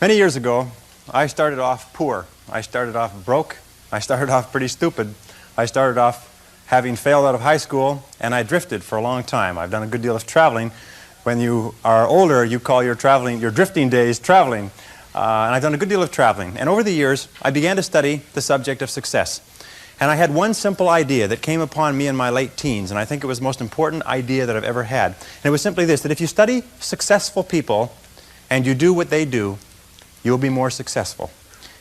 Many years ago, I started off poor. I started off broke. I started off pretty stupid. I started off having failed out of high school, and I drifted for a long time. I've done a good deal of traveling. When you are older, you call your drifting days traveling. And I've done a good deal of traveling. And over the years, I began to study the subject of success. And I had one simple idea that came upon me in my late teens, and I think it was the most important idea that I've ever had. And it was simply this, that if you study successful people and you do what they do, you'll be more successful.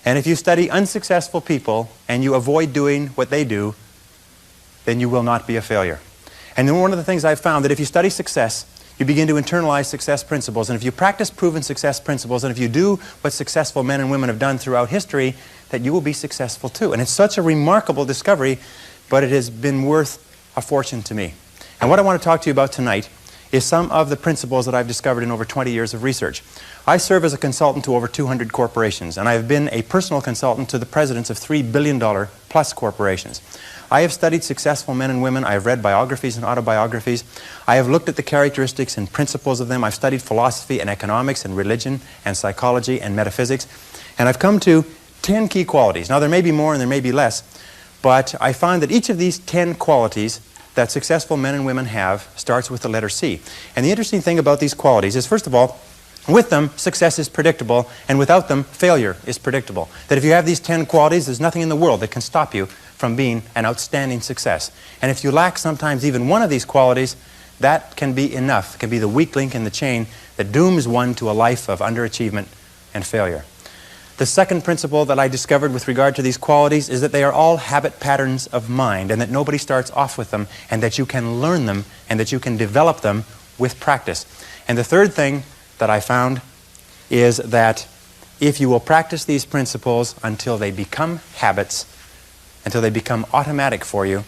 And if you study unsuccessful people and you avoid doing what they do, then you will not be a failure. And then one of the things I've found that if you study success, you begin to internalize success principles. And if you practice proven success principles, and if you do what successful men and women have done throughout history, that you will be successful too. And it's such a remarkable discovery, but it has been worth a fortune to me. And what I want to talk to you about tonight is some of the principles that I've discovered in over 20 years of research. I serve as a consultant to over 200 corporations, and I have been a personal consultant to the presidents of $3 billion plus corporations. I have studied successful men and women. I have read biographies and autobiographies. I have looked at the characteristics and principles of them. I've studied philosophy and economics and religion and psychology and metaphysics. And I've come to 10 key qualities. Now, there may be more and there may be less, but I find that each of these 10 qualities that successful men and women have starts with the letter C. And the interesting thing about these qualities is, first of all, with them, success is predictable, and without them, failure is predictable. That if you have these 10 qualities, there's nothing in the world that can stop you from being an outstanding success. And if you lack sometimes even one of these qualities, that can be enough, can be the weak link in the chain that dooms one to a life of underachievement and failure. The second principle that I discovered with regard to these qualities is that they are all habit patterns of mind, and that nobody starts off with them, and that you can learn them, and that you can develop them with practice. And the third thing that I found is that if you will practice these principles until they become habits, until they become automatic for you,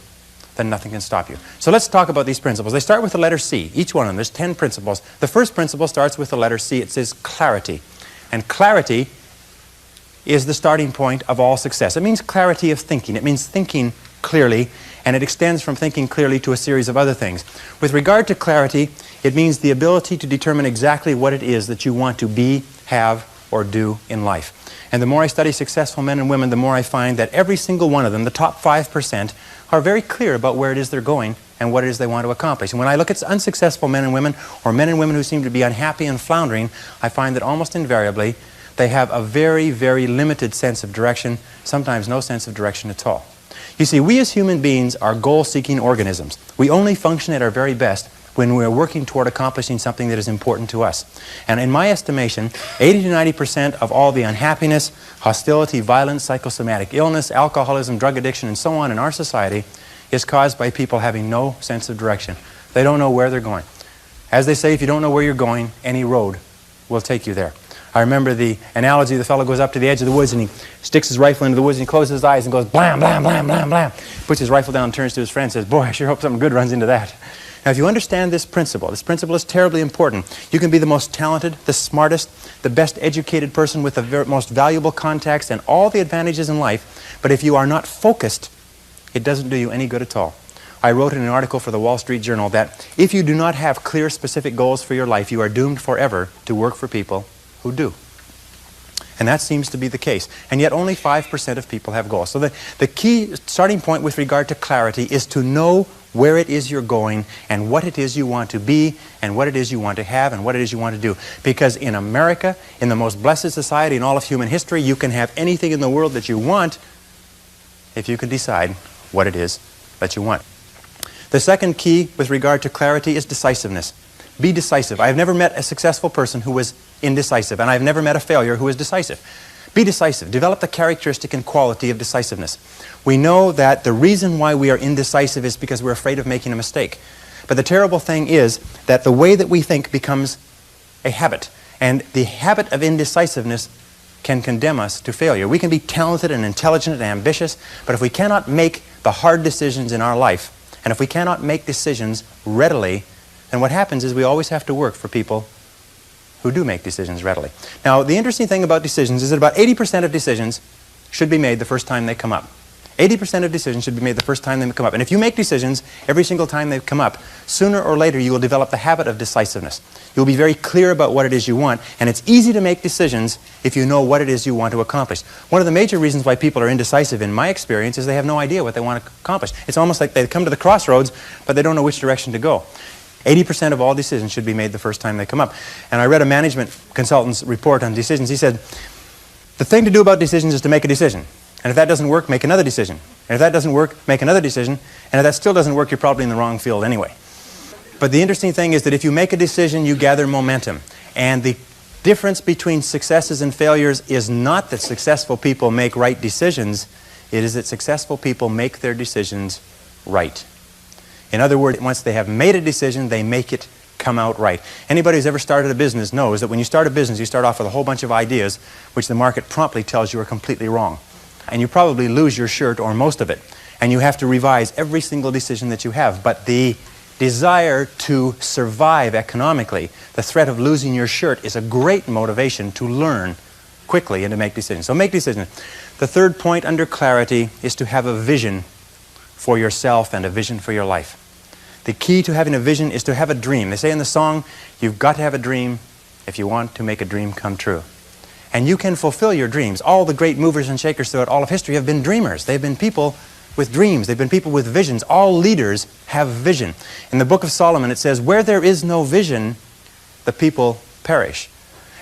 then nothing can stop you. So let's talk about these principles. They start with the letter C, each one of them. There's 10 principles. The first principle starts with the letter C. It says clarity. And clarity is the starting point of all success. It means clarity of thinking. It means thinking clearly, and it extends from thinking clearly to a series of other things. With regard to clarity, it means the ability to determine exactly what it is that you want to be, have, or do in life. And the more I study successful men and women, the more I find that every single one of them, the top 5%, are very clear about where it is they're going and what it is they want to accomplish. And when I look at unsuccessful men and women, or men and women who seem to be unhappy and floundering, I find that almost invariably they have a very, very limited sense of direction, sometimes no sense of direction at all. You see, we as human beings are goal-seeking organisms. We only function at our very best when we're working toward accomplishing something that is important to us. And in my estimation, 80 to 90% of all the unhappiness, hostility, violence, psychosomatic illness, alcoholism, drug addiction, and so on in our society is caused by people having no sense of direction. They don't know where they're going. As they say, if you don't know where you're going, any road will take you there. I remember the analogy, the fellow goes up to the edge of the woods and he sticks his rifle into the woods and he closes his eyes and goes blam, blam, blam, blam, blam. Puts his rifle down and turns to his friend and says, boy, I sure hope something good runs into that. Now, if you understand this principle is terribly important. You can be the most talented, the smartest, the best educated person with the most valuable contacts and all the advantages in life, but if you are not focused, it doesn't do you any good at all. I wrote in an article for the Wall Street Journal that if you do not have clear, specific goals for your life, you are doomed forever to work for people who do. And that seems to be the case. And yet only 5% of people have goals. So the key starting point with regard to clarity is to know where it is you're going and what it is you want to be and what it is you want to have and what it is you want to do. Because in America, in the most blessed society in all of human history, you can have anything in the world that you want if you can decide what it is that you want. The second key with regard to clarity is decisiveness. Be decisive. I have never met a successful person who was indecisive, and I've never met a failure who is decisive. Be decisive. Develop the characteristic and quality of decisiveness. We know that the reason why we are indecisive is because we're afraid of making a mistake. But the terrible thing is that the way that we think becomes a habit, and the habit of indecisiveness can condemn us to failure. We can be talented and intelligent and ambitious, but if we cannot make the hard decisions in our life, and if we cannot make decisions readily, then what happens is we always have to work for people who do make decisions readily. Now, the interesting thing about decisions is that about 80% of decisions should be made the first time they come up. 80% of decisions should be made the first time they come up. And if you make decisions every single time they come up, sooner or later you will develop the habit of decisiveness. You'll be very clear about what it is you want, and it's easy to make decisions if you know what it is you want to accomplish. One of the major reasons why people are indecisive, in my experience, is they have no idea what they want to accomplish. It's almost like they come to the crossroads, but they don't know which direction to go. 80% of all decisions should be made the first time they come up. And I read a management consultant's report on decisions. He said, the thing to do about decisions is to make a decision. And if that doesn't work, make another decision. And if that doesn't work, make another decision. And if that still doesn't work, you're probably in the wrong field anyway. But the interesting thing is that if you make a decision, you gather momentum. And the difference between successes and failures is not that successful people make right decisions. It is that successful people make their decisions right. In other words, once they have made a decision, they make it come out right. Anybody who's ever started a business knows that when you start a business, you start off with a whole bunch of ideas which the market promptly tells you are completely wrong. And you probably lose your shirt or most of it. And you have to revise every single decision that you have. But the desire to survive economically, the threat of losing your shirt, is a great motivation to learn quickly and to make decisions. So make decisions. The third point under clarity is to have a vision for yourself and a vision for your life. The key to having a vision is to have a dream. They say in the song, you've got to have a dream if you want to make a dream come true. And you can fulfill your dreams. All the great movers and shakers throughout all of history have been dreamers. They've been people with dreams. They've been people with visions. All leaders have vision. In the Book of Solomon it says, where there is no vision, the people perish.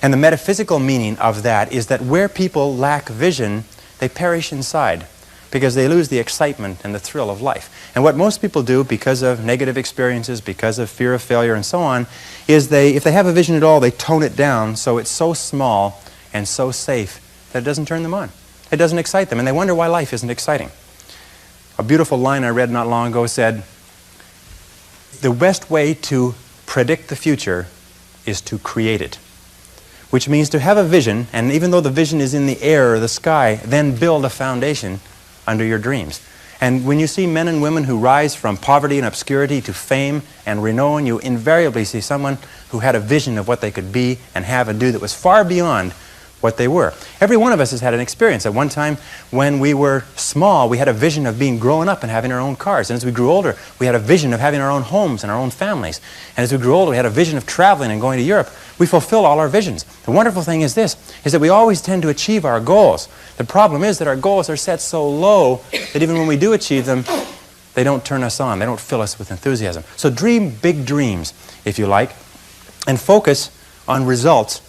And the metaphysical meaning of that is that where people lack vision, they perish inside, because they lose the excitement and the thrill of life. And what most people do, because of negative experiences, because of fear of failure and so on, is if they have a vision at all, they tone it down so it's so small and so safe that it doesn't turn them on. It doesn't excite them, and they wonder why life isn't exciting. A beautiful line I read not long ago said, the best way to predict the future is to create it. Which means to have a vision, and even though the vision is in the air or the sky, then build a foundation under your dreams. And when you see men and women who rise from poverty and obscurity to fame and renown, you invariably see someone who had a vision of what they could be and have and do that was far beyond what they were. Every one of us has had an experience. At one time when we were small, we had a vision of being grown up and having our own cars. And as we grew older, we had a vision of having our own homes and our own families. And as we grew older, we had a vision of traveling and going to Europe. We fulfill all our visions. The wonderful thing is this, is that we always tend to achieve our goals. The problem is that our goals are set so low that even when we do achieve them, they don't turn us on. They don't fill us with enthusiasm. So dream big dreams, if you like, and focus on results,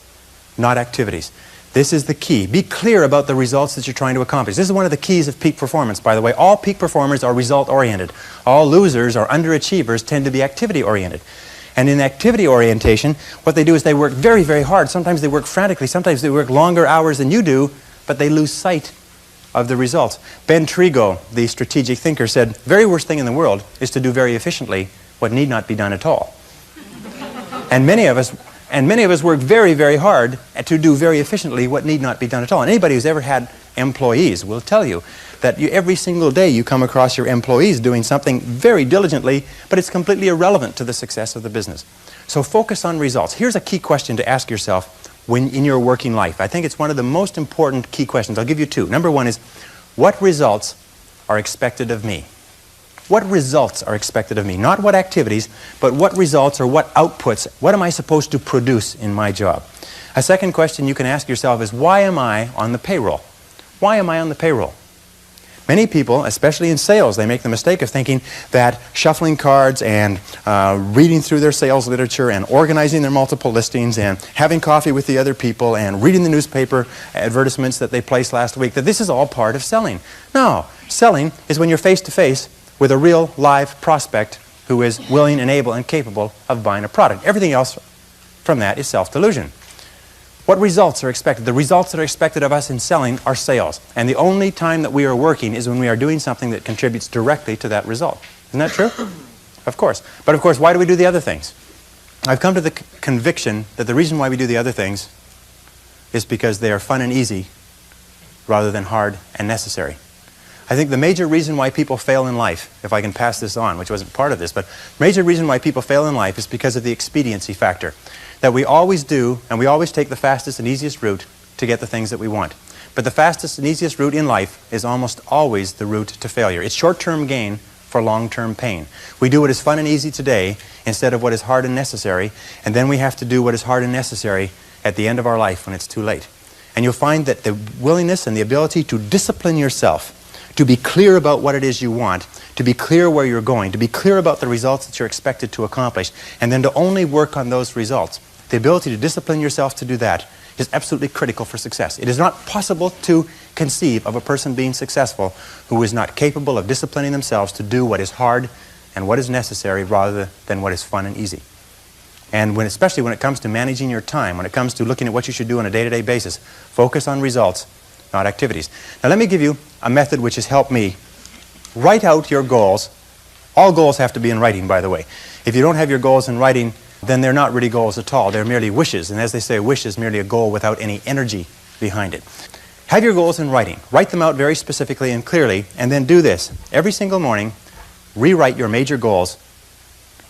not activities. This is the key. Be clear about the results that you're trying to accomplish. This is one of the keys of peak performance, by the way. All peak performers are result-oriented. All losers or underachievers tend to be activity-oriented. And in activity orientation, what they do is they work very, very hard. Sometimes they work frantically. Sometimes they work longer hours than you do, but they lose sight of the results. Ben Trigo, the strategic thinker, said, the very worst thing in the world is to do very efficiently what need not be done at all. And many of us work very, very hard to do very efficiently what need not be done at all. And anybody who's ever had employees will tell you that every single day you come across your employees doing something very diligently, but it's completely irrelevant to the success of the business. So focus on results. Here's a key question to ask yourself in your working life. I think it's one of the most important key questions. I'll give you two. Number one is, what results are expected of me? What results are expected of me? Not what activities, but what results or what outputs, what am I supposed to produce in my job? A second question you can ask yourself is, why am I on the payroll? Why am I on the payroll? Many people, especially in sales, they make the mistake of thinking that shuffling cards and reading through their sales literature and organizing their multiple listings and having coffee with the other people and reading the newspaper advertisements that they placed last week, that this is all part of selling. No, selling is when you're face-to-face with a real live prospect who is willing and able and capable of buying a product. Everything else from that is self-delusion. What results are expected? The results that are expected of us in selling are sales. And the only time that we are working is when we are doing something that contributes directly to that result. Isn't that true? Of course. But of course, why do we do the other things? I've come to the conviction that the reason why we do the other things is because they are fun and easy rather than hard and necessary. I think the major reason why people fail in life, if I can pass this on, which wasn't part of this, but the major reason why people fail in life is because of the expediency factor. That we always do, and we always take the fastest and easiest route to get the things that we want. But the fastest and easiest route in life is almost always the route to failure. It's short-term gain for long-term pain. We do what is fun and easy today instead of what is hard and necessary, and then we have to do what is hard and necessary at the end of our life when it's too late. And you'll find that the willingness and the ability to discipline yourself, to be clear about what it is you want, to be clear where you're going, to be clear about the results that you're expected to accomplish, and then to only work on those results. The ability to discipline yourself to do that is absolutely critical for success. It is not possible to conceive of a person being successful who is not capable of disciplining themselves to do what is hard and what is necessary rather than what is fun and easy. And especially when it comes to managing your time, when it comes to looking at what you should do on a day-to-day basis, focus on results, not activities. Now let me give you a method which has helped me. Write out your goals. All goals have to be in writing, by the way. If you don't have your goals in writing, then they're not really goals at all. They're merely wishes. And as they say, a wish is merely a goal without any energy behind it. Have your goals in writing. Write them out very specifically and clearly, and then do this. Every single morning, rewrite your major goals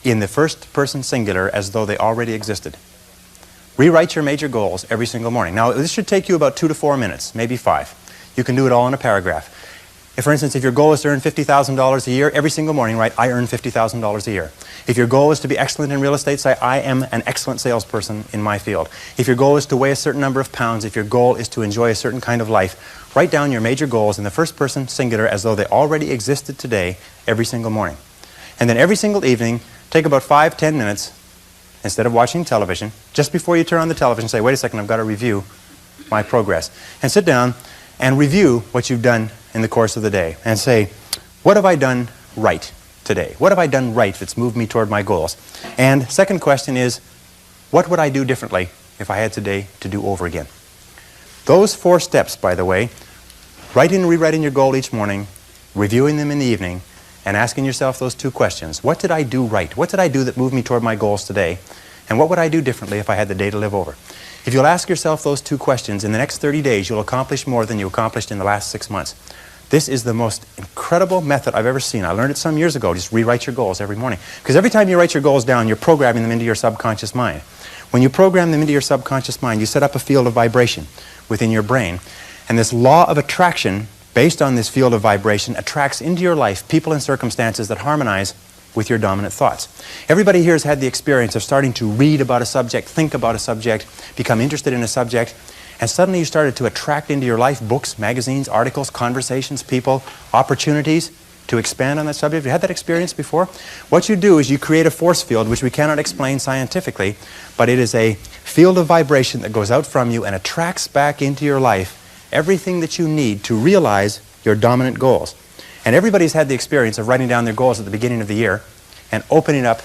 in the first person singular as though they already existed. Rewrite your major goals every single morning. Now, this should take you about 2 to 4 minutes, maybe 5. You can do it all in a paragraph. If, for instance, if your goal is to earn $50,000 a year, every single morning write, I earn $50,000 a year. If your goal is to be excellent in real estate, say, I am an excellent salesperson in my field. If your goal is to weigh a certain number of pounds, if your goal is to enjoy a certain kind of life, write down your major goals in the first person singular as though they already existed today every single morning. And then every single evening, take about 5-10 minutes, instead of watching television, just before you turn on the television, say, wait a second, I've got to review my progress. And sit down and review what you've done in the course of the day and say, what have I done right today? What have I done right that's moved me toward my goals? And second question is, what would I do differently if I had today to do over again? Those 4 steps, by the way, writing and rewriting your goal each morning, reviewing them in the evening, and asking yourself those 2 questions. What did I do right? What did I do that moved me toward my goals today? And what would I do differently if I had the day to live over? If you'll ask yourself those 2 questions, in the next 30 days, you'll accomplish more than you accomplished in the last 6 months. This is the most incredible method I've ever seen. I learned it some years ago. Just rewrite your goals every morning. Because every time you write your goals down, you're programming them into your subconscious mind. When you program them into your subconscious mind, you set up a field of vibration within your brain. And this law of attraction, based on this field of vibration, attracts into your life people and circumstances that harmonize with your dominant thoughts. Everybody here has had the experience of starting to read about a subject, think about a subject, become interested in a subject, and suddenly you started to attract into your life books, magazines, articles, conversations, people, opportunities to expand on that subject. Have you had that experience before? What you do is you create a force field, which we cannot explain scientifically, but it is a field of vibration that goes out from you and attracts back into your life everything that you need to realize your dominant goals. And everybody's had the experience of writing down their goals at the beginning of the year and opening up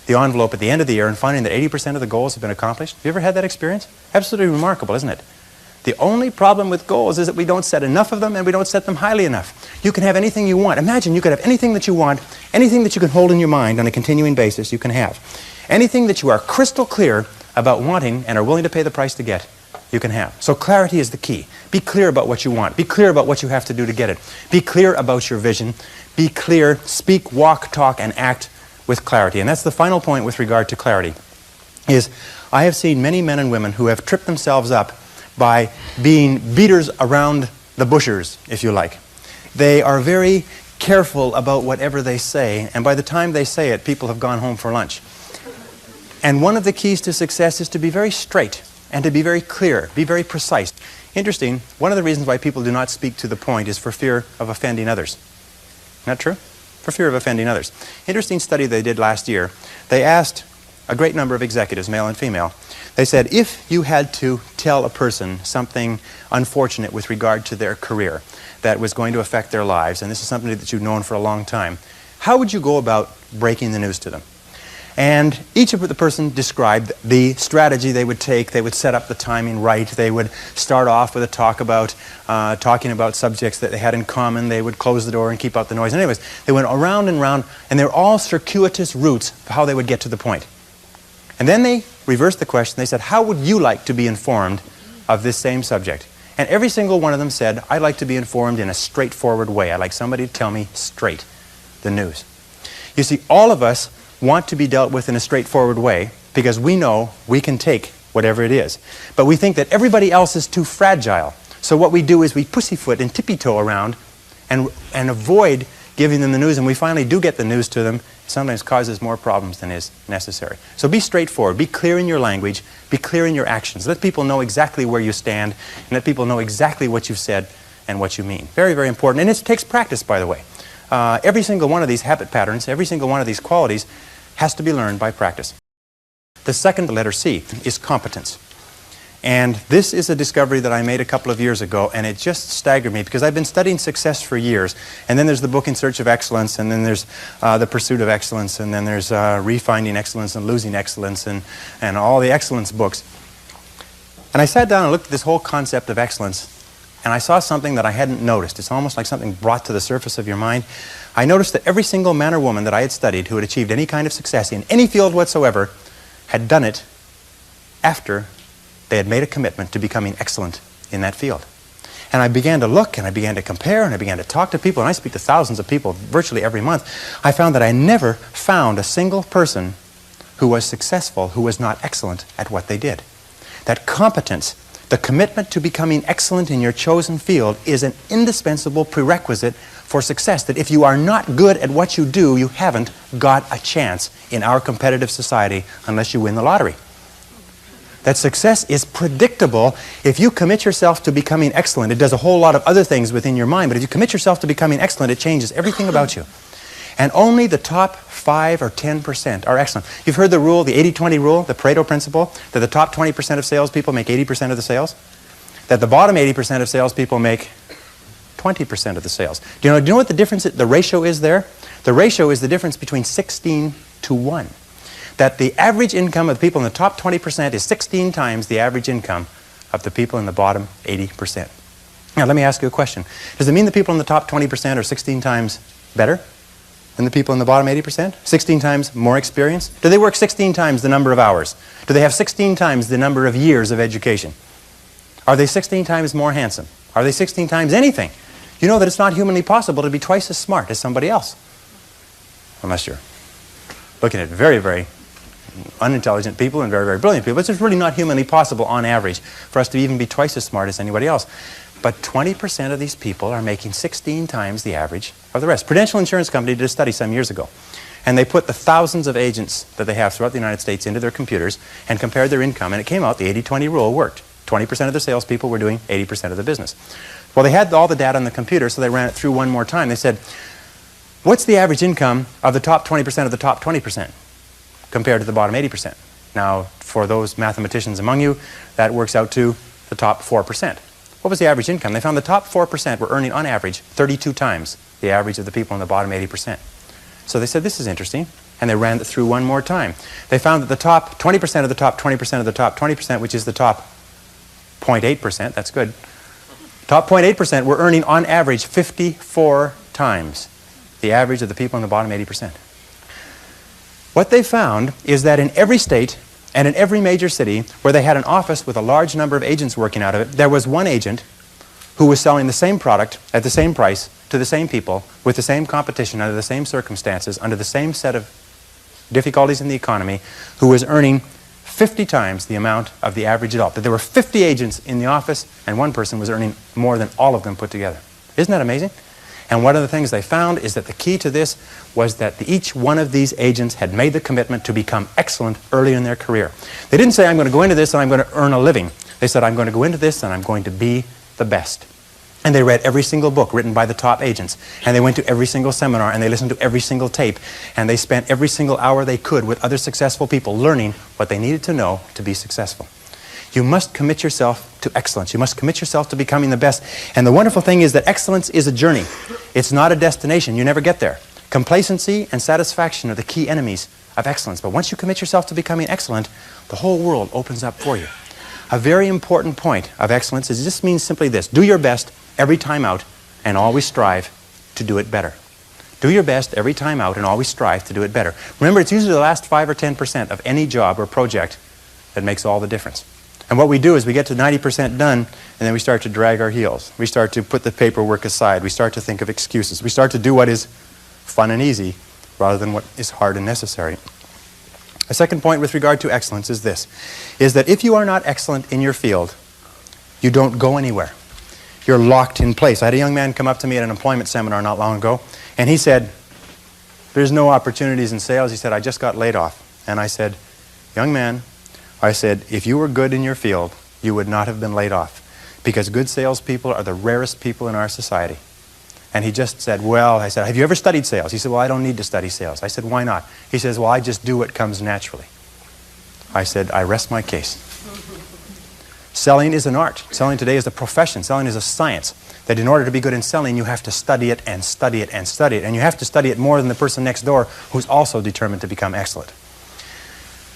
the envelope at the end of the year and finding that 80% of the goals have been accomplished. Have you ever had that experience? Absolutely remarkable, isn't it? The only problem with goals is that we don't set enough of them and we don't set them highly enough. You can have anything you want. Imagine you could have anything that you want, anything that you can hold in your mind on a continuing basis, you can have. Anything that you are crystal clear about wanting and are willing to pay the price to get, you can have. So clarity is the key. Be clear about what you want. Be clear about what you have to do to get it. Be clear about your vision. Be clear, speak, walk, talk, and act with clarity. And that's the final point with regard to clarity, is I have seen many men and women who have tripped themselves up by being beaters around the bushers, if you like. They are very careful about whatever they say, and by the time they say it, people have gone home for lunch. And one of the keys to success is to be very straight and to be very clear, be very precise. Interesting, one of the reasons why people do not speak to the point is for fear of offending others. Isn't that true? For fear of offending others. Interesting study they did last year. They asked a great number of executives, male and female. They said, if you had to tell a person something unfortunate with regard to their career that was going to affect their lives, and this is something that you've known for a long time, how would you go about breaking the news to them? And each of the person described the strategy they would take. They would set up the timing right. They would start off with a talk about talking about subjects that they had in common. They would close the door and keep out the noise. And anyways, they went around and round, and they're all circuitous routes of how they would get to the point. And then they reversed the question. They said, how would you like to be informed of this same subject? And every single one of them said, I'd like to be informed in a straightforward way. I'd like somebody to tell me straight the news. You see, all of us want to be dealt with in a straightforward way because we know we can take whatever it is. But we think that everybody else is too fragile So what we do is we pussyfoot and tippy-toe around and avoid giving them the news, and we finally do get the news to them. It sometimes causes more problems than is necessary. So be straightforward. Be clear in your language. Be clear in your actions. Let people know exactly where you stand, and let people know exactly what you've said and what you mean. Very, very important. And it takes practice, by the way. Every single one of these habit patterns, every single one of these qualities has to be learned by practice. The second, letter C, is competence. And this is a discovery that I made a couple of years ago, and it just staggered me because I've been studying success for years. And then there's the book In Search of Excellence, and then there's The Pursuit of Excellence, and then there's Refinding Excellence and Losing Excellence, and all the excellence books. And I sat down and looked at this whole concept of excellence, and I saw something that I hadn't noticed. It's almost like something brought to the surface of your mind. I noticed that every single man or woman that I had studied who had achieved any kind of success in any field whatsoever had done it after they had made a commitment to becoming excellent in that field. And I began to look, and I began to compare, and I began to talk to people, and I speak to thousands of people virtually every month. I found that I never found a single person who was successful who was not excellent at what they did. That competence, the commitment to becoming excellent in your chosen field, is an indispensable prerequisite for success. That if you are not good at what you do, you haven't got a chance in our competitive society unless you win the lottery. That success is predictable. If you commit yourself to becoming excellent, it does a whole lot of other things within your mind, but if you commit yourself to becoming excellent, it changes everything about you. And only the top 5 or 10% are excellent. You've heard the rule, the 80-20 rule, the Pareto principle, that the top 20% of salespeople make 80% of the sales, that the bottom 80% of salespeople make 20% of the sales. Do you know what the difference, the ratio is there? The ratio is the difference between 16 to 1. That the average income of the people in the top 20% is 16 times the average income of the people in the bottom 80%. Now, let me ask you a question. Does it mean the people in the top 20% are 16 times better than the people in the bottom 80%? 16 times more experience? Do they work 16 times the number of hours? Do they have 16 times the number of years of education? Are they 16 times more handsome? Are they 16 times anything? You know that it's not humanly possible to be twice as smart as somebody else. Unless you're looking at very, very unintelligent people and very, very brilliant people. It's just really not humanly possible on average for us to even be twice as smart as anybody else. But 20% of these people are making 16 times the average of the rest. Prudential Insurance Company did a study some years ago, and they put the thousands of agents that they have throughout the United States into their computers and compared their income, and it came out the 80-20 rule worked. 20% of the salespeople were doing 80% of the business. Well, they had all the data on the computer, so they ran it through one more time. They said, what's the average income of the top 20% of the top 20%? Compared to the bottom 80%. Now, for those mathematicians among you, that works out to the top 4%. What was the average income? They found the top 4% were earning, on average, 32 times the average of the people in the bottom 80%. So they said, this is interesting, and they ran it through one more time. They found that the top 20% of the top 20% of the top 20%, which is the top 0.8%, that's good, top 0.8% were earning, on average, 54 times the average of the people in the bottom 80%. What they found is that in every state and in every major city where they had an office with a large number of agents working out of it, there was one agent who was selling the same product at the same price to the same people with the same competition under the same circumstances, under the same set of difficulties in the economy, who was earning 50 times the amount of the average adult. That there were 50 agents in the office and one person was earning more than all of them put together. Isn't that amazing? And one of the things they found is that the key to this was that each one of these agents had made the commitment to become excellent early in their career. They didn't say, I'm going to go into this and I'm going to earn a living. They said, I'm going to go into this and I'm going to be the best. And they read every single book written by the top agents. And they went to every single seminar and they listened to every single tape. And they spent every single hour they could with other successful people learning what they needed to know to be successful. You must commit yourself to excellence. You must commit yourself to becoming the best. And the wonderful thing is that excellence is a journey. It's not a destination. You never get there. Complacency and satisfaction are the key enemies of excellence. But once you commit yourself to becoming excellent, the whole world opens up for you. A very important point of excellence is this means simply this. Do your best every time out and always strive to do it better. Do your best every time out and always strive to do it better. Remember, it's usually the last 5 or 10% of any job or project that makes all the difference. And what we do is we get to 90% done, and then we start to drag our heels. We start to put the paperwork aside. We start to think of excuses. We start to do what is fun and easy rather than what is hard and necessary. A second point with regard to excellence is this, is that if you are not excellent in your field, you don't go anywhere. you're locked in place. I had a young man come up to me at an employment seminar not long ago, and he said, there's no opportunities in sales. He said, I just got laid off. And I said, young man, I said, if you were good in your field, you would not have been laid off, because good salespeople are the rarest people in our society. And he just said, well, I said, have you ever studied sales? He said, well, I don't need to study sales. I said, why not? He says, well, I just do what comes naturally. I said, I rest my case. Selling is an art. Selling today is a profession. Selling is a science. That in order to be good in selling, you have to study it and study it and study it. And you have to study it more than the person next door who's also determined to become excellent.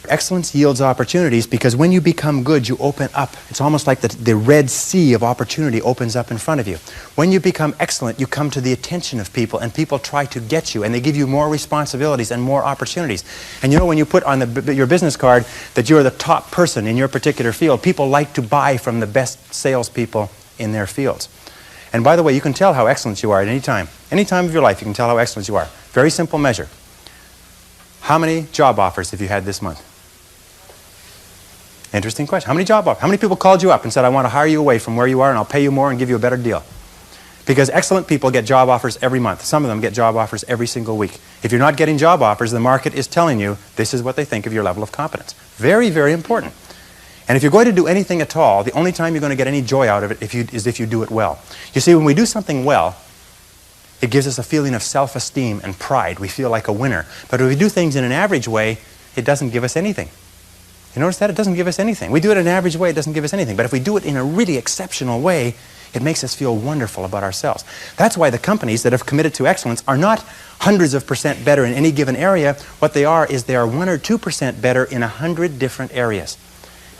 Excellence yields opportunities, because when you become good, you open up. It's almost like the Red Sea of opportunity opens up in front of you. When you become excellent, you come to the attention of people, and people try to get you, and they give you more responsibilities and more opportunities. And you know, when you put on your business card that you're the top person in your particular field, people like to buy from the best salespeople in their fields. And by the way, you can tell how excellent you are at any time. Any time of your life, you can tell how excellent you are. Very simple measure. How many job offers have you had this month? Interesting question. How many job offers? How many people called you up and said, I want to hire you away from where you are and I'll pay you more and give you a better deal? Because excellent people get job offers every month. Some of them get job offers every single week. If you're not getting job offers, the market is telling you this is what they think of your level of competence. Very, very important. And if you're going to do anything at all, the only time you're going to get any joy out of it is if you do it well. You see, when we do something well, it gives us a feeling of self-esteem and pride. We feel like a winner. But if we do things in an average way, it doesn't give us anything. You notice that? It doesn't give us anything. We do it in an average way, it doesn't give us anything. But if we do it in a really exceptional way, it makes us feel wonderful about ourselves. That's why the companies that have committed to excellence are not hundreds of % better in any given area. What they are is they are 1 or 2% better in 100 different areas.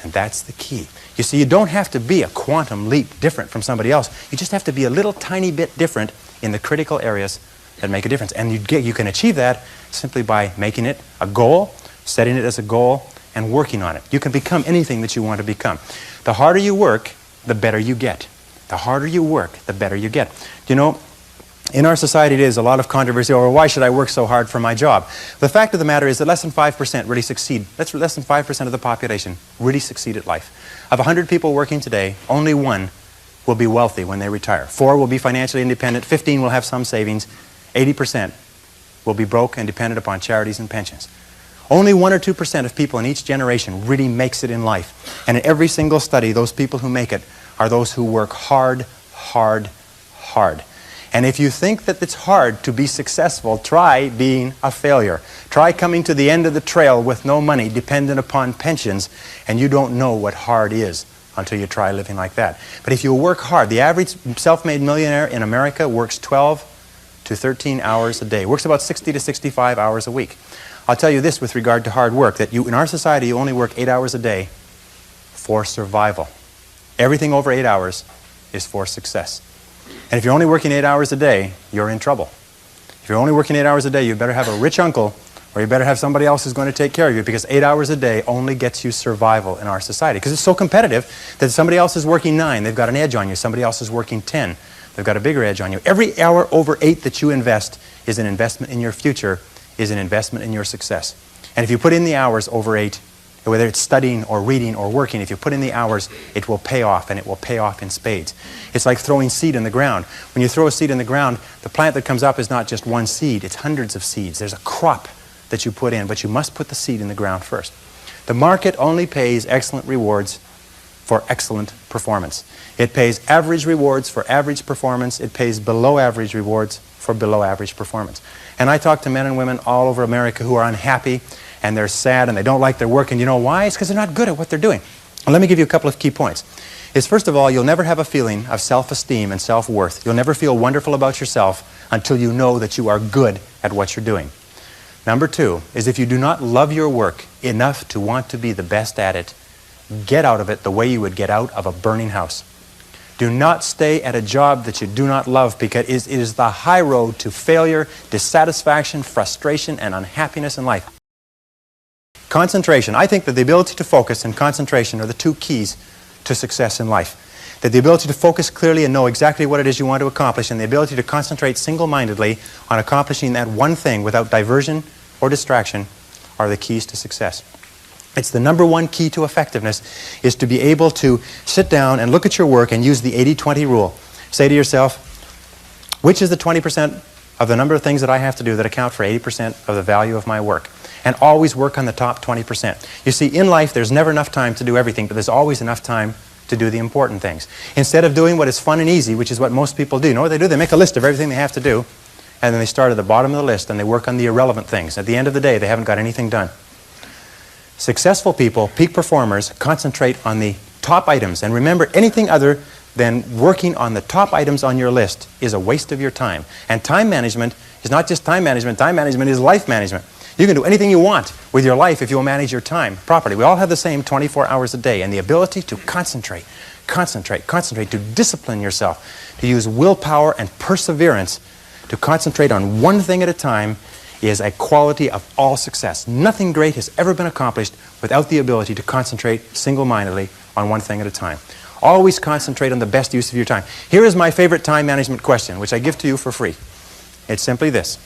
And that's the key. You see, you don't have to be a quantum leap different from somebody else. You just have to be a little tiny bit different in the critical areas that make a difference. And you can achieve that simply by making it a goal, setting it as a goal, and working on it. You can become anything that you want to become. The harder you work, the better you get. The harder you work, the better you get. You know, in our society there's a lot of controversy over why should I work so hard for my job. The fact of the matter is that less than 5% really succeed. That's less than 5% of the population really succeed at life. Of 100 people working today, only 1 will be wealthy when they retire. 4 will be financially independent. 15 will have some savings. 80% will be broke and dependent upon charities and pensions. Only 1 or 2% of people in each generation really makes it in life. And in every single study, those people who make it are those who work hard, hard, hard. And if you think that it's hard to be successful, try being a failure. Try coming to the end of the trail with no money, dependent upon pensions, and you don't know what hard is until you try living like that. But if you work hard, the average self-made millionaire in America works 12 to 13 hours a day. Works about 60 to 65 hours a week. I'll tell you this with regard to hard work, that in our society you only work 8 hours a day for survival. Everything over 8 hours is for success. And if you're only working 8 hours a day, you're in trouble. If you're only working 8 hours a day, you better have a rich uncle, or you better have somebody else who's going to take care of you, because 8 hours a day only gets you survival in our society. Because it's so competitive that somebody else is working 9, they've got an edge on you. Somebody else is working 10, they've got a bigger edge on you. Every hour over 8 that you invest is an investment in your future, is an investment in your success. And if you put in the hours over 8, whether it's studying or reading or working, if you put in the hours, it will pay off, and it will pay off in spades. It's like throwing seed in the ground. When you throw a seed in the ground, the plant that comes up is not just one seed, it's hundreds of seeds. There's a crop that you put in, but you must put the seed in the ground first. The market only pays excellent rewards for excellent performance. It pays average rewards for average performance. It pays below average rewards for below average performance. And I talk to men and women all over America who are unhappy, and they're sad, and they don't like their work. And you know why? It's because they're not good at what they're doing. Well, let me give you a couple of key points. First of all, you'll never have a feeling of self-esteem and self-worth. You'll never feel wonderful about yourself until you know that you are good at what you're doing. Number 2 is, if you do not love your work enough to want to be the best at it, get out of it the way you would get out of a burning house. Do not stay at a job that you do not love, because it is the high road to failure, dissatisfaction, frustration, and unhappiness in life. Concentration. I think that the ability to focus and concentration are the 2 keys to success in life. That the ability to focus clearly and know exactly what it is you want to accomplish, and the ability to concentrate single-mindedly on accomplishing that one thing without diversion or distraction, are the keys to success. It's the number 1 key to effectiveness, is to be able to sit down and look at your work and use the 80-20 rule. Say to yourself, which is the 20% of the number of things that I have to do that account for 80% of the value of my work? And always work on the top 20%. You see, in life, there's never enough time to do everything, but there's always enough time to do the important things. Instead of doing what is fun and easy, which is what most people do, you know what they do? They make a list of everything they have to do, and then they start at the bottom of the list and they work on the irrelevant things. At the end of the day, they haven't got anything done. Successful people, peak performers, concentrate on the top items. And remember, anything other than working on the top items on your list is a waste of your time. And time management is not just time management is life management. You can do anything you want with your life if you'll manage your time properly. We all have the same 24 hours a day, and the ability to concentrate, to discipline yourself, to use willpower and perseverance to concentrate on one thing at a time is a quality of all success. Nothing great has ever been accomplished without the ability to concentrate single-mindedly on one thing at a time. Always concentrate on the best use of your time. Here is my favorite time management question, which I give to you for free. It's simply this.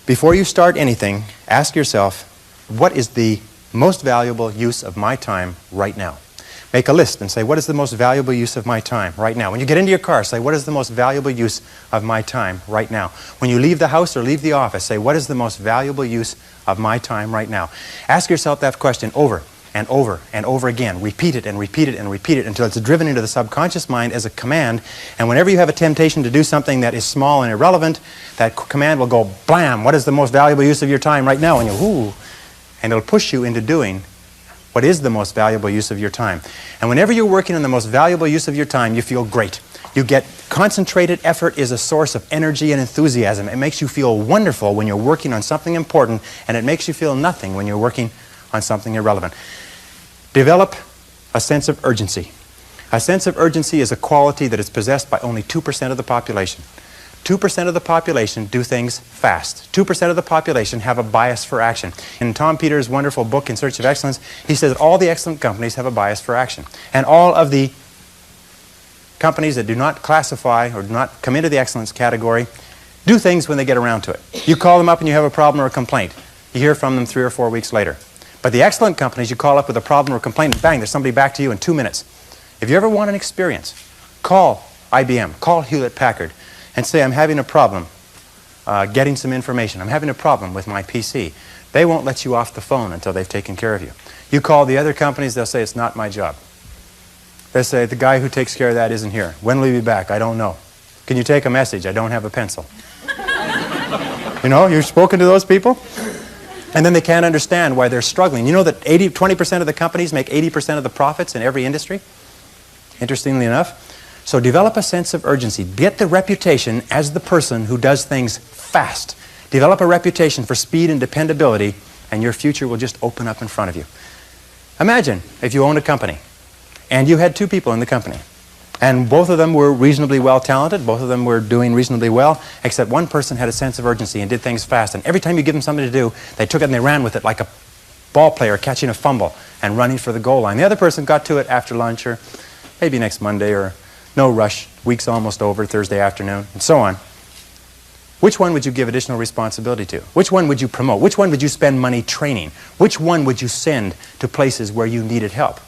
Before you start anything, ask yourself, what is the most valuable use of my time right now? Make a list and say, what is the most valuable use of my time right now? When you get into your car, say, what is the most valuable use of my time right now? When you leave the house or leave the office, say, what is the most valuable use of my time right now? Ask yourself that question over and over and over again. Repeat it and repeat it and repeat it until it's driven into the subconscious mind as a command. And whenever you have a temptation to do something that is small and irrelevant, that command will go, blam, what is the most valuable use of your time right now? And you, ooh, and it'll push you into doing what is the most valuable use of your time. And whenever you're working on the most valuable use of your time, you feel great. You get concentrated effort is a source of energy and enthusiasm. It makes you feel wonderful when you're working on something important, and it makes you feel nothing when you're working on something irrelevant. Develop a sense of urgency. A sense of urgency is a quality that is possessed by only 2% of the population. 2% of the population do things fast. 2% of the population have a bias for action. In Tom Peters' wonderful book, In Search of Excellence, he says that all the excellent companies have a bias for action. And all of the companies that do not classify or do not come into the excellence category do things when they get around to it. You call them up and you have a problem or a complaint. You hear from them 3 or 4 weeks later. But the excellent companies, you call up with a problem or a complaint, and bang, there's somebody back to you in 2 minutes. If you ever want an experience, call IBM, call Hewlett-Packard, and say, I'm having a problem getting some information. I'm having a problem with my PC. They won't let you off the phone until they've taken care of you. You call the other companies, they'll say, it's not my job. They'll say, the guy who takes care of that isn't here. When will he be back? I don't know. Can you take a message? I don't have a pencil. You know, you've spoken to those people? And then they can't understand why they're struggling. You know that 20% of the companies make 80% of the profits in every industry? Interestingly enough. So develop a sense of urgency. Get the reputation as the person who does things fast. Develop a reputation for speed and dependability, and your future will just open up in front of you. Imagine if you owned a company, and you had 2 people in the company, and both of them were reasonably well talented, both of them were doing reasonably well, except one person had a sense of urgency and did things fast. And every time you give them something to do, they took it and they ran with it like a ball player catching a fumble and running for the goal line. The other person got to it after lunch or maybe next Monday or no rush, week's almost over, Thursday afternoon, and so on. Which one would you give additional responsibility to? Which one would you promote? Which one would you spend money training? Which one would you send to places where you needed help?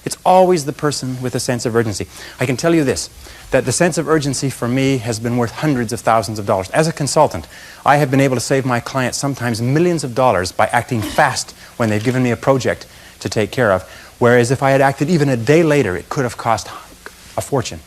It's always the person with a sense of urgency. I can tell you this, that the sense of urgency for me has been worth hundreds of thousands of dollars. As a consultant, I have been able to save my clients sometimes millions of dollars by acting fast when they've given me a project to take care of, whereas if I had acted even a day later, it could have cost a fortune.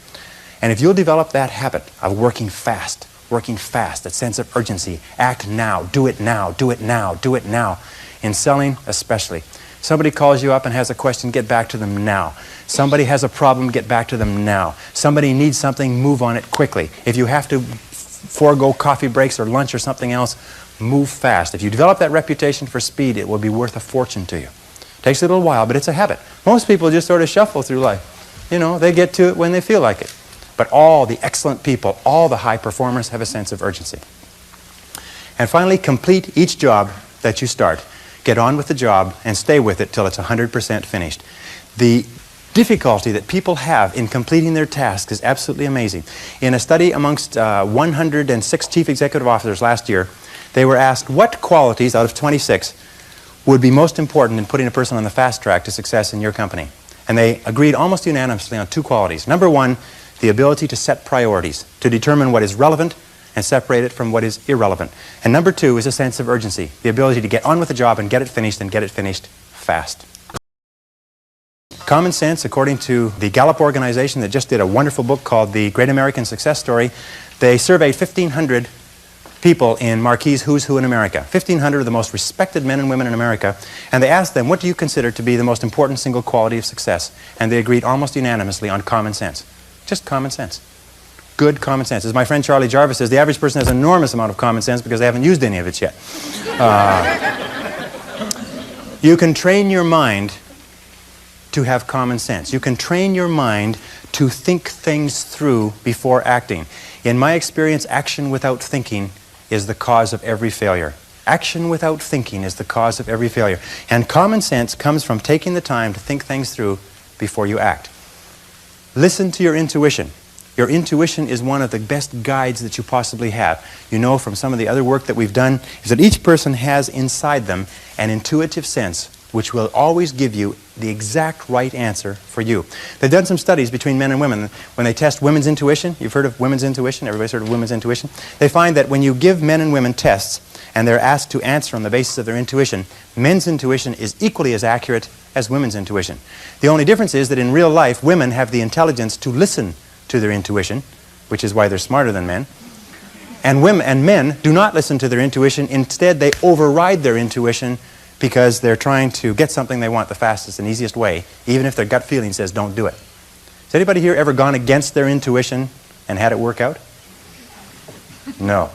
And if you'll develop that habit of working fast, that sense of urgency, act now, do it now, do it now, do it now, in selling especially. Somebody calls you up and has a question, get back to them now. Somebody has a problem, get back to them now. Somebody needs something, move on it quickly. If you have to forego coffee breaks or lunch or something else, move fast. If you develop that reputation for speed, it will be worth a fortune to you. Takes a little while, but it's a habit. Most people just sort of shuffle through life. You know, they get to it when they feel like it. But all the excellent people, all the high performers have a sense of urgency. And finally, complete each job that you start. Get on with the job and stay with it till it's 100% finished. The difficulty that people have in completing their tasks is absolutely amazing. In a study amongst 106 chief executive officers last year, they were asked what qualities out of 26 would be most important in putting a person on the fast track to success in your company. And they agreed almost unanimously on 2 qualities. Number 1, the ability to set priorities, to determine what is relevant and separate it from what is irrelevant. And number 2 is a sense of urgency, the ability to get on with the job and get it finished fast. Common sense, according to the Gallup organization that just did a wonderful book called The Great American Success Story, they surveyed 1,500 people in Marquis' Who's Who in America, 1,500 of the most respected men and women in America, and they asked them, what do you consider to be the most important single quality of success? And they agreed almost unanimously on common sense. Just common sense. Good common sense. As my friend Charlie Jarvis says, the average person has an enormous amount of common sense because they haven't used any of it yet. You can train your mind to have common sense. You can train your mind to think things through before acting. In my experience, action without thinking is the cause of every failure. Action without thinking is the cause of every failure. And common sense comes from taking the time to think things through before you act. Listen to your intuition. Your intuition is one of the best guides that you possibly have. You know from some of the other work that we've done is that each person has inside them an intuitive sense which will always give you the exact right answer for you. They've done some studies between men and women. When they test women's intuition, you've heard of women's intuition, everybody's heard of women's intuition, they find that when you give men and women tests and they're asked to answer on the basis of their intuition, men's intuition is equally as accurate as women's intuition. The only difference is that in real life, women have the intelligence to listen to their intuition, which is why they're smarter than men. And men do not listen to their intuition. Instead, they override their intuition because they're trying to get something they want the fastest and easiest way, even if their gut feeling says don't do it. Has anybody here ever gone against their intuition and had it work out? No.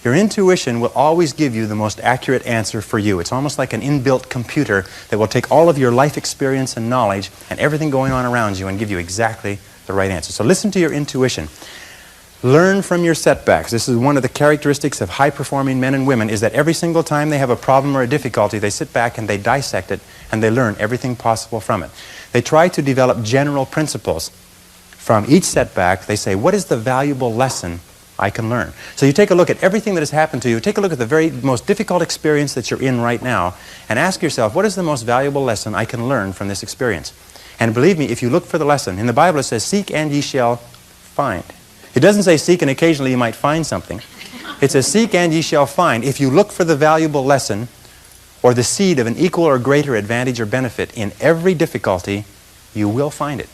Your intuition will always give you the most accurate answer for you. It's almost like an inbuilt computer that will take all of your life experience and knowledge and everything going on around you and give you exactly the right answer. So listen to your intuition. Learn from your setbacks. This is one of the characteristics of high-performing men and women, is that every single time they have a problem or a difficulty, they sit back and they dissect it and they learn everything possible from it. They try to develop general principles. From each setback, they say, what is the valuable lesson I can learn? So you take a look at everything that has happened to you, take a look at the very most difficult experience that you're in right now, and ask yourself, what is the most valuable lesson I can learn from this experience? And believe me, if you look for the lesson, in the Bible it says, seek and ye shall find. It doesn't say seek and occasionally you might find something. It says seek and ye shall find. If you look for the valuable lesson or the seed of an equal or greater advantage or benefit in every difficulty, you will find it.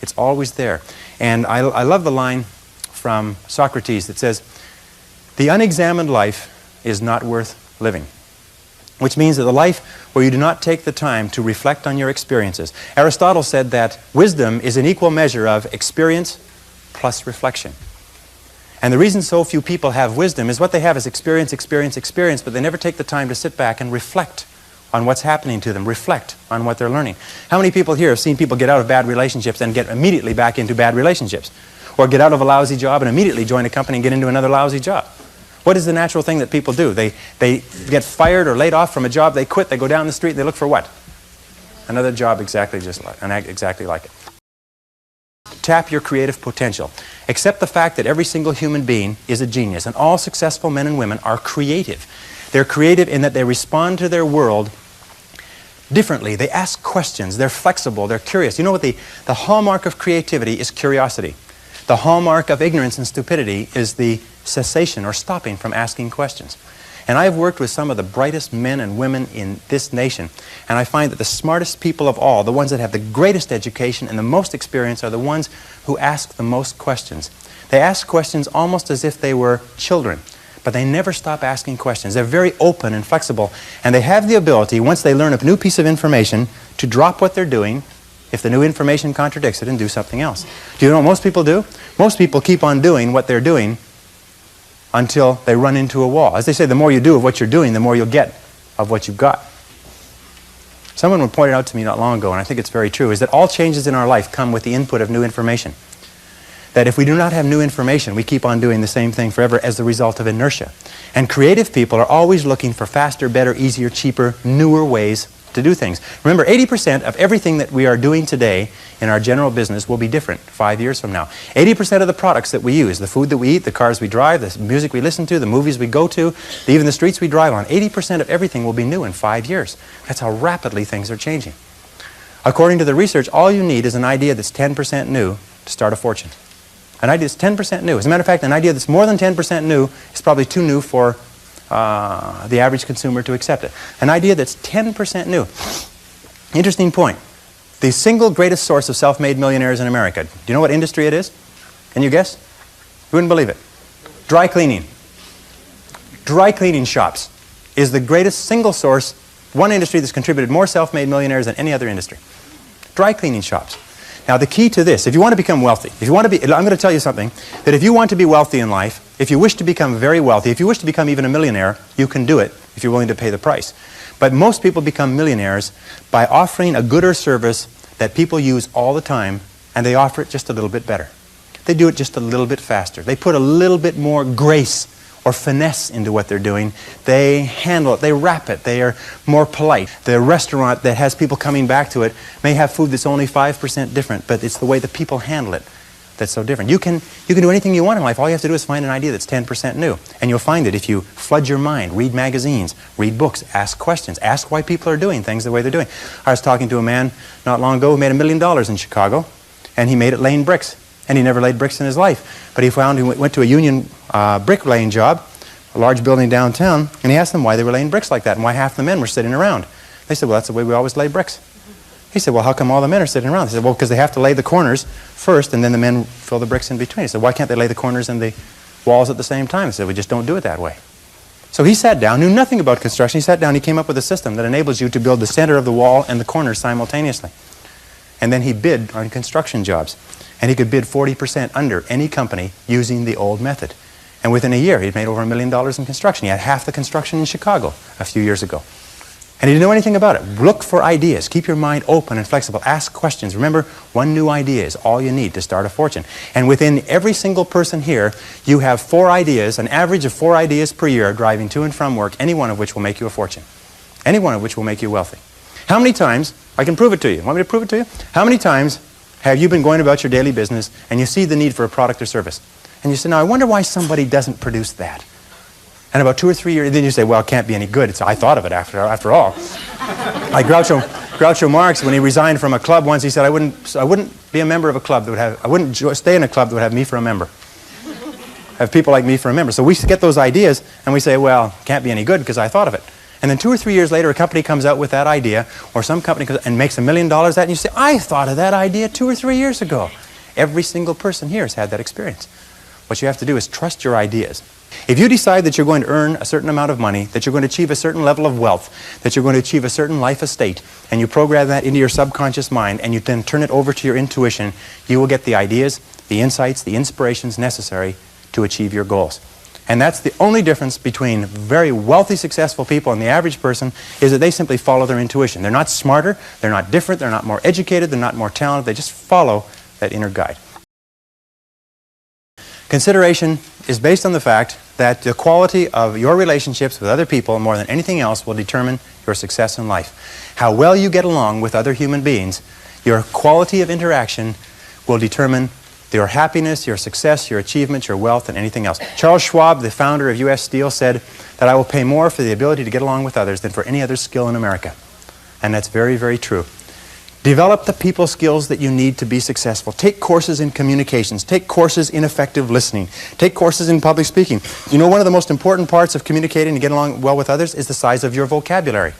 It's always there. And I love the line from Socrates that says, the unexamined life is not worth living. Which means that the life where you do not take the time to reflect on your experiences. Aristotle said that wisdom is an equal measure of experience plus reflection. And the reason so few people have wisdom is what they have is experience, but they never take the time to sit back and reflect on what's happening to them, reflect on what they're learning. How many people here have seen people get out of bad relationships and get immediately back into bad relationships? Or get out of a lousy job and immediately join a company and get into another lousy job? What is the natural thing that people do? They get fired or laid off from a job, they quit, they go down the street, they look for what? Another job exactly like it. Tap your creative potential. Accept the fact that every single human being is a genius, and all successful men and women are creative. They're creative in that they respond to their world differently. They ask questions, they're flexible, they're curious. You know what the hallmark of creativity is? Curiosity. The hallmark of ignorance and stupidity is the cessation or stopping from asking questions. And I've worked with some of the brightest men and women in this nation, and I find that the smartest people of all, the ones that have the greatest education and the most experience, are the ones who ask the most questions. They ask questions almost as if they were children, but they never stop asking questions. They're very open and flexible, and they have the ability, once they learn a new piece of information, to drop what they're doing if the new information contradicts it and do something else. Do you know what most people do? Most people keep on doing what they're doing until they run into a wall. As they say, the more you do of what you're doing, the more you'll get of what you've got. Someone pointed out to me not long ago, and I think it's very true, is that all changes in our life come with the input of new information. That if we do not have new information, we keep on doing the same thing forever as the result of inertia. And creative people are always looking for faster, better, easier, cheaper, newer ways to do things. Remember, 80% of everything that we are doing today in our general business will be different 5 years from now. 80% of the products that we use, the food that we eat, the cars we drive, the music we listen to, the movies we go to, even the streets we drive on, 80% of everything will be new in 5 years. That's how rapidly things are changing. According to the research, all you need is an idea that's 10% new to start a fortune. An idea that's 10% new. As a matter of fact, an idea that's more than 10% new is probably too new for the average consumer to accept it. An idea that's 10% new. Interesting point. The single greatest source of self-made millionaires in America. Do you know what industry it is? Can you guess? You wouldn't believe it. Dry cleaning. Dry cleaning shops is the greatest single source, one industry that's contributed more self-made millionaires than any other industry. Dry cleaning shops. Now the key to this, if you want to become wealthy, if you want to be, I'm going to tell you something, that if you want to be wealthy in life, if you wish to become very wealthy, if you wish to become even a millionaire, you can do it if you're willing to pay the price. But most people become millionaires by offering a good or service that people use all the time, and they offer it just a little bit better. They do it just a little bit faster. They put a little bit more grace or finesse into what they're doing. They handle it, they wrap it, they are more polite. The restaurant that has people coming back to it may have food that's only 5% different, but it's the way the people handle it that's so different. You can do anything you want in life. All you have to do is find an idea that's 10% new. And you'll find it if you flood your mind, read magazines, read books, ask questions, ask why people are doing things the way they're doing. I was talking to a man not long ago who made $1 million in Chicago, and he made it laying bricks. And he never laid bricks in his life. But he went to a union bricklaying job, a large building downtown, and he asked them why they were laying bricks like that and why half the men were sitting around. They said, well, that's the way we always lay bricks. He said, well, how come all the men are sitting around? They said, well, because they have to lay the corners first, and then the men fill the bricks in between. He said, why can't they lay the corners and the walls at the same time? He said, we just don't do it that way. So he sat down, knew nothing about construction. He sat down, he came up with a system that enables you to build the center of the wall and the corners simultaneously. And then he bid on construction jobs. And he could bid 40% under any company using the old method. And within a year, he'd made over $1 million in construction. He had half the construction in Chicago a few years ago. And he didn't know anything about it. Look for ideas. Keep your mind open and flexible. Ask questions. Remember, one new idea is all you need to start a fortune. And within every single person here, you have 4 ideas, an average of 4 ideas per year driving to and from work, any one of which will make you a fortune. Any one of which will make you wealthy. How many times, I can prove it to you. Want me to prove it to you? How many times have you been going about your daily business and you see the need for a product or service? And you say, now I wonder why somebody doesn't produce that. And about 2 or 3 years, then you say, well, it can't be any good. I thought of it after all. Like Groucho Marx, when he resigned from a club once, he said, I wouldn't be a member of a club that would have, I wouldn't stay in a club that would have me for a member. Have people like me for a member. So we get those ideas and we say, well, it can't be any good because I thought of it. And then 2 or 3 years later, a company comes out with that idea, or some company comes and makes $1 million at it, and you say, I thought of that idea 2 or 3 years ago. Every single person here has had that experience. What you have to do is trust your ideas. If you decide that you're going to earn a certain amount of money, that you're going to achieve a certain level of wealth, that you're going to achieve a certain life estate, and you program that into your subconscious mind, and you then turn it over to your intuition, you will get the ideas, the insights, the inspirations necessary to achieve your goals. And that's the only difference between very wealthy, successful people and the average person, is that they simply follow their intuition. They're not smarter, they're not different, they're not more educated, they're not more talented, they just follow that inner guide. Consideration is based on the fact that the quality of your relationships with other people more than anything else will determine your success in life. How well you get along with other human beings, your quality of interaction will determine your happiness, your success, your achievements, your wealth, and anything else. Charles Schwab, the founder of U.S. Steel, said that I will pay more for the ability to get along with others than for any other skill in America. And that's very, very true. Develop the people skills that you need to be successful. Take courses in communications. Take courses in effective listening. Take courses in public speaking. You know, one of the most important parts of communicating and getting along well with others is the size of your vocabulary.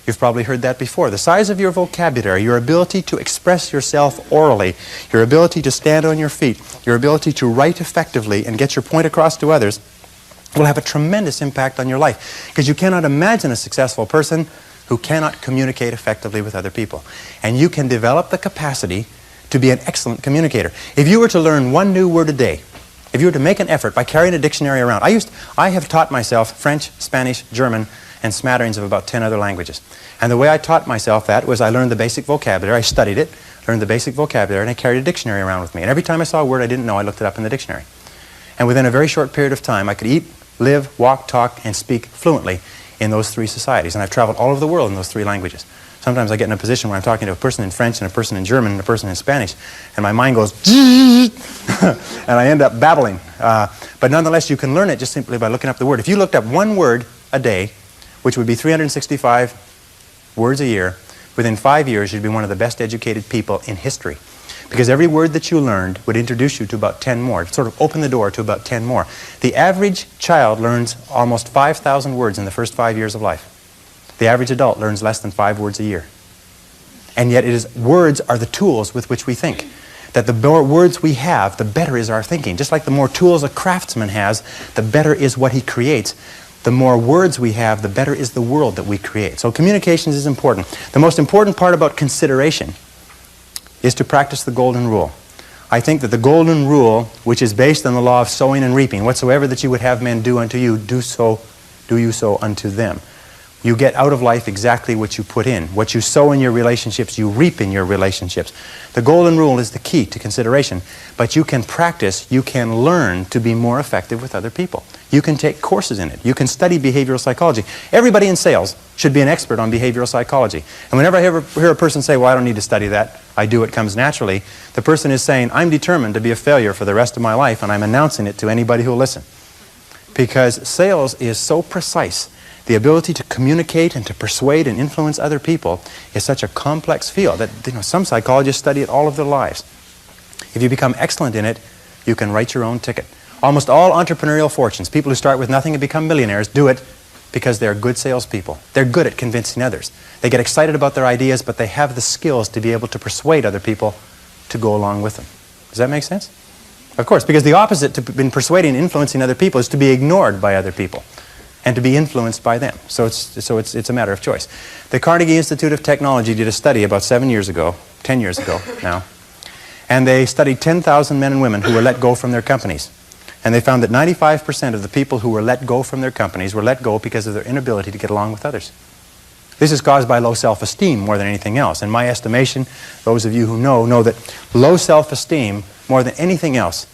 You've probably heard that before. The size of your vocabulary, your ability to express yourself orally, your ability to stand on your feet, your ability to write effectively and get your point across to others will have a tremendous impact on your life. Because you cannot imagine a successful person who cannot communicate effectively with other people. And you can develop the capacity to be an excellent communicator. If you were to learn one new word a day, if you were to make an effort by carrying a dictionary around, I have taught myself French, Spanish, German, and smatterings of about 10 other languages. And the way I taught myself that was I learned the basic vocabulary, I studied it, learned the basic vocabulary, and I carried a dictionary around with me. And every time I saw a word I didn't know, I looked it up in the dictionary. And within a very short period of time, I could eat, live, walk, talk, and speak fluently in those 3 societies. And I've traveled all over the world in those 3 languages. Sometimes I get in a position where I'm talking to a person in French and a person in German and a person in Spanish, and my mind goes, and I end up babbling. But nonetheless, you can learn it just simply by looking up the word. If you looked up one word a day, which would be 365 words a year, within 5 years, you'd be one of the best educated people in history. because every word that you learned would introduce you to about 10 more. It sort of opened the door to about 10 more. The average child learns almost 5,000 words in the first 5 years of life. The average adult learns less than 5 words a year. And yet words are the tools with which we think. That the more words we have, the better is our thinking. Just like the more tools a craftsman has, the better is what he creates. The more words we have, the better is the world that we create. So communications is important. The most important part about consideration is to practice the golden rule. I think that the golden rule, which is based on the law of sowing and reaping, whatsoever that you would have men do unto you, do you so unto them. You get out of life exactly what you put in. What you sow in your relationships, you reap in your relationships. The golden rule is the key to consideration. But you can practice, you can learn to be more effective with other people. You can take courses in it. You can study behavioral psychology. Everybody in sales should be an expert on behavioral psychology. And whenever I hear a person say, well, I don't need to study that, I do, it comes naturally, the person is saying, I'm determined to be a failure for the rest of my life, and I'm announcing it to anybody who will listen. Because sales is so precise. The ability to communicate and to persuade and influence other people is such a complex field that some psychologists study it all of their lives. If you become excellent in it, you can write your own ticket. Almost all entrepreneurial fortunes, people who start with nothing and become millionaires, do it because they're good salespeople. They're good at convincing others. They get excited about their ideas, but they have the skills to be able to persuade other people to go along with them. Does that make sense? Of course, because the opposite to persuading and influencing other people is to be ignored by other people and to be influenced by them. So it's a matter of choice. The Carnegie Institute of Technology did a study about 10 years ago now, and they studied 10,000 men and women who were let go from their companies. And they found that 95% of the people who were let go from their companies were let go because of their inability to get along with others. This is caused by low self-esteem more than anything else. In my estimation, those of you who know that low self-esteem, more than anything else,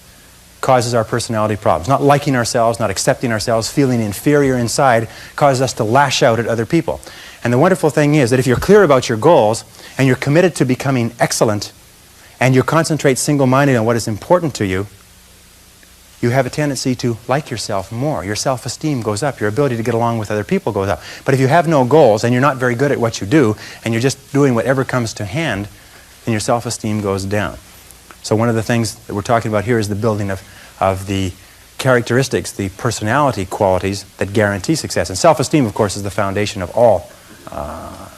causes our personality problems. Not liking ourselves, not accepting ourselves, feeling inferior inside, causes us to lash out at other people. And the wonderful thing is that if you're clear about your goals and you're committed to becoming excellent and you concentrate single-minded on what is important to you, you have a tendency to like yourself more. Your self-esteem goes up. Your ability to get along with other people goes up. But if you have no goals and you're not very good at what you do and you're just doing whatever comes to hand, then your self-esteem goes down. So one of the things that we're talking about here is the building of the characteristics, the personality qualities that guarantee success. And self-esteem, of course, is the foundation of all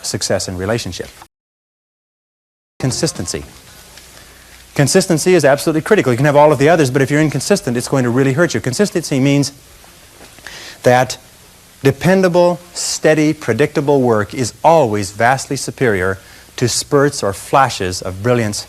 success in relationship. Consistency. Consistency is absolutely critical. You can have all of the others, but if you're inconsistent, it's going to really hurt you. Consistency means that dependable, steady, predictable work is always vastly superior to spurts or flashes of brilliance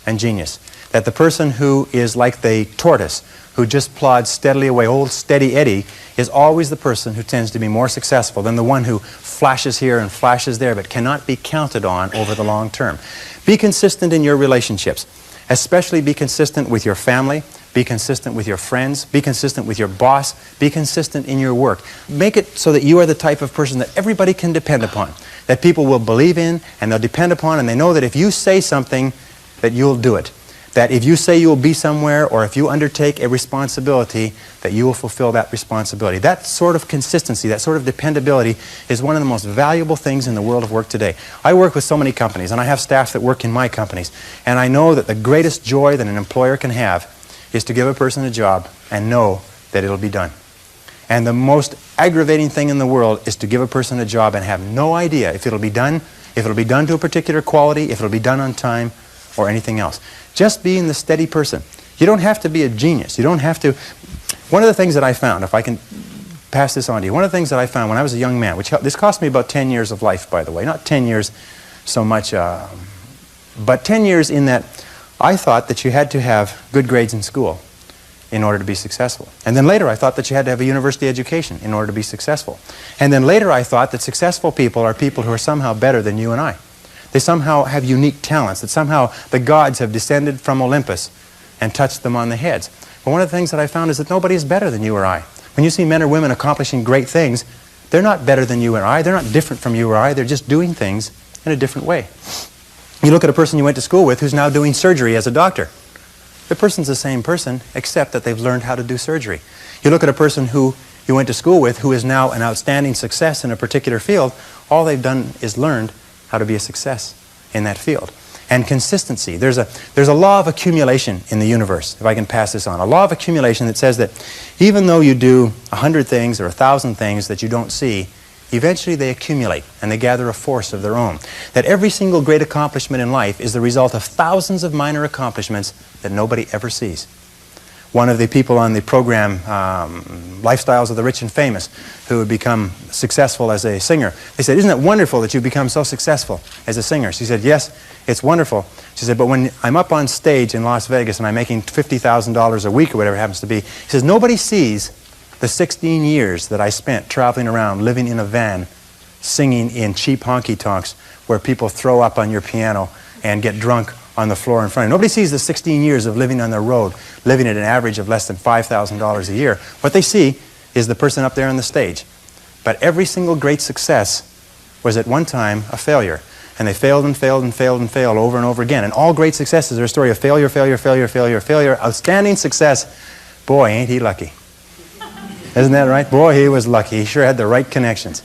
and genius. That the person who is like the tortoise, who just plods steadily away, old steady Eddie, is always the person who tends to be more successful than the one who flashes here and flashes there but cannot be counted on over the long term. Be consistent in your relationships. Especially be consistent with your family, be consistent with your friends, be consistent with your boss, be consistent in your work. Make it so that you are the type of person that everybody can depend upon, that people will believe in and they'll depend upon, and they know that if you say something, that you'll do it. That if you say you will be somewhere or if you undertake a responsibility, that you will fulfill that responsibility. That sort of consistency, that sort of dependability is one of the most valuable things in the world of work today. I work with so many companies and I have staff that work in my companies, and I know that the greatest joy that an employer can have is to give a person a job and know that it'll be done. And the most aggravating thing in the world is to give a person a job and have no idea if it'll be done to a particular quality, if it'll be done on time, or anything else. Just being the steady person. You don't have to be a genius. You don't have to. One of the things that I found, if I can pass this on to you, one of the things that I found when I was a young man, this cost me about 10 years of life, by the way. Not 10 years so much, but 10 years in that I thought that you had to have good grades in school in order to be successful. And then later I thought that you had to have a university education in order to be successful. And then later I thought that successful people are people who are somehow better than you and I. They somehow have unique talents, that somehow the gods have descended from Olympus and touched them on the heads. But one of the things that I found is that nobody is better than you or I. When you see men or women accomplishing great things, they're not better than you or I. They're not different from you or I. They're just doing things in a different way. You look at a person you went to school with who's now doing surgery as a doctor. The person's the same person, except that they've learned how to do surgery. You look at a person who you went to school with who is now an outstanding success in a particular field. All they've done is learned how to be a success in that field. and consistency. There's a law of accumulation in the universe, if I can pass this on. A law of accumulation that says that even though you do 100 things or 1,000 things that you don't see, eventually they accumulate and they gather a force of their own. That every single great accomplishment in life is the result of thousands of minor accomplishments that nobody ever sees. One of the people on the program, Lifestyles of the Rich and Famous, who had become successful as a singer, they said, "Isn't it wonderful that you've become so successful as a singer?" She said, "Yes, it's wonderful." She said, "But when I'm up on stage in Las Vegas and I'm making $50,000 a week or whatever it happens to be," he says, "nobody sees the 16 years that I spent traveling around, living in a van, singing in cheap honky-tonks where people throw up on your piano and get drunk on the floor in front of you. Nobody sees the 16 years of living on the road, living at an average of less than $5,000 a year. What they see is the person up there on the stage. But every single great success was at one time a failure. And they failed and failed and failed and failed over and over again. And all great successes are a story of failure, failure, failure, failure, failure. Outstanding success. Boy, ain't he lucky. Isn't that right? Boy, he was lucky. He sure had the right connections.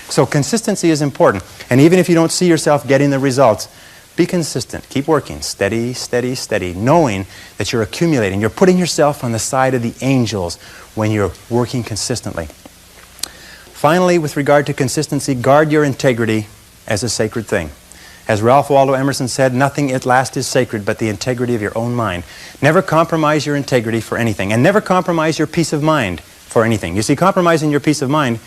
So consistency is important. And even if you don't see yourself getting the results, be consistent. Keep working. Steady, steady, steady. Knowing that you're accumulating. You're putting yourself on the side of the angels when you're working consistently. Finally, with regard to consistency, guard your integrity as a sacred thing. As Ralph Waldo Emerson said, nothing at last is sacred but the integrity of your own mind. Never compromise your integrity for anything. And never compromise your peace of mind for anything. You see, compromising your peace of mind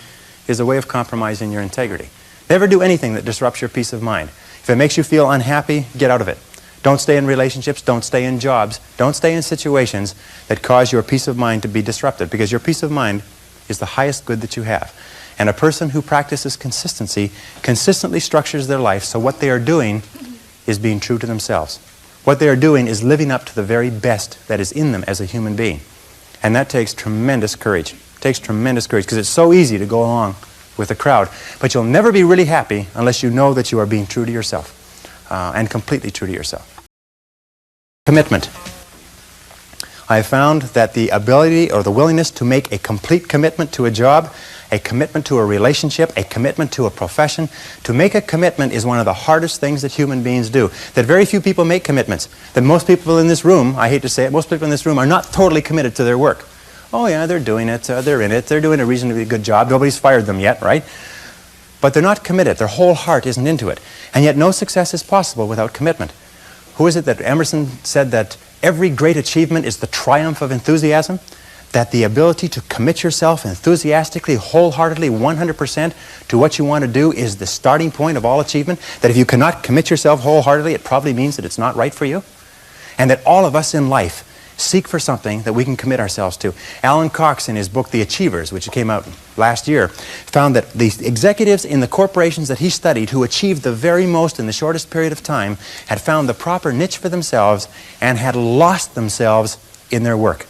is a way of compromising your integrity. Never do anything that disrupts your peace of mind. If it makes you feel unhappy, get out of it. Don't stay in relationships, don't stay in jobs, don't stay in situations that cause your peace of mind to be disrupted, because your peace of mind is the highest good that you have. And a person who practices consistency consistently structures their life so what they are doing is being true to themselves. What they are doing is living up to the very best that is in them as a human being. And that takes tremendous courage. It takes tremendous courage because it's so easy to go along with the crowd. But you'll never be really happy unless you know that you are being true to yourself and completely true to yourself. Commitment. I have found that the ability or the willingness to make a complete commitment to a job, a commitment to a relationship, a commitment to a profession, to make a commitment is one of the hardest things that human beings do. That very few people make commitments. That most people in this room, I hate to say it, most people in this room are not totally committed to their work. Oh yeah, they're doing it, they're in it, they're doing a reasonably good job, nobody's fired them yet, right? But they're not committed, their whole heart isn't into it. And yet no success is possible without commitment. Who is it that Emerson said that every great achievement is the triumph of enthusiasm? That the ability to commit yourself enthusiastically, wholeheartedly, 100% to what you want to do is the starting point of all achievement? That if you cannot commit yourself wholeheartedly, it probably means that it's not right for you? And that all of us in life seek for something that we can commit ourselves to. Alan Cox, in his book, The Achievers, which came out last year, found that the executives in the corporations that he studied who achieved the very most in the shortest period of time had found the proper niche for themselves and had lost themselves in their work.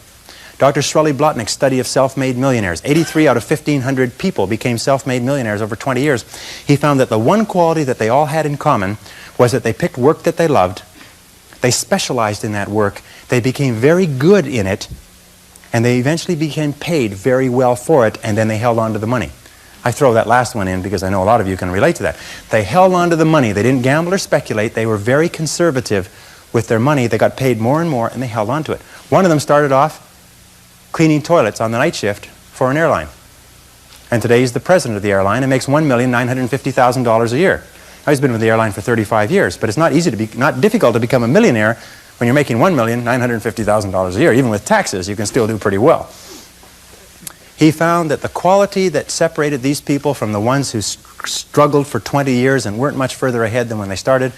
Dr. Shirley Blotnick's study of self-made millionaires, 83 out of 1,500 people became self-made millionaires over 20 years. He found that the one quality that they all had in common was that they picked work that they loved, they specialized in that work, they became very good in it, and they eventually became paid very well for it, and then they held on to the money. I throw that last one in because I know a lot of you can relate to that. They held on to the money. They didn't gamble or speculate. They were very conservative with their money. They got paid more and more, and they held on to it. One of them started off cleaning toilets on the night shift for an airline. And today he's the president of the airline and makes $1,950,000 a year. Now, he's been with the airline for 35 years, but it's not difficult to become a millionaire when you're making $1,950,000 a year. Even with taxes, you can still do pretty well. He found that the quality that separated these people from the ones who struggled for 20 years and weren't much further ahead than when they started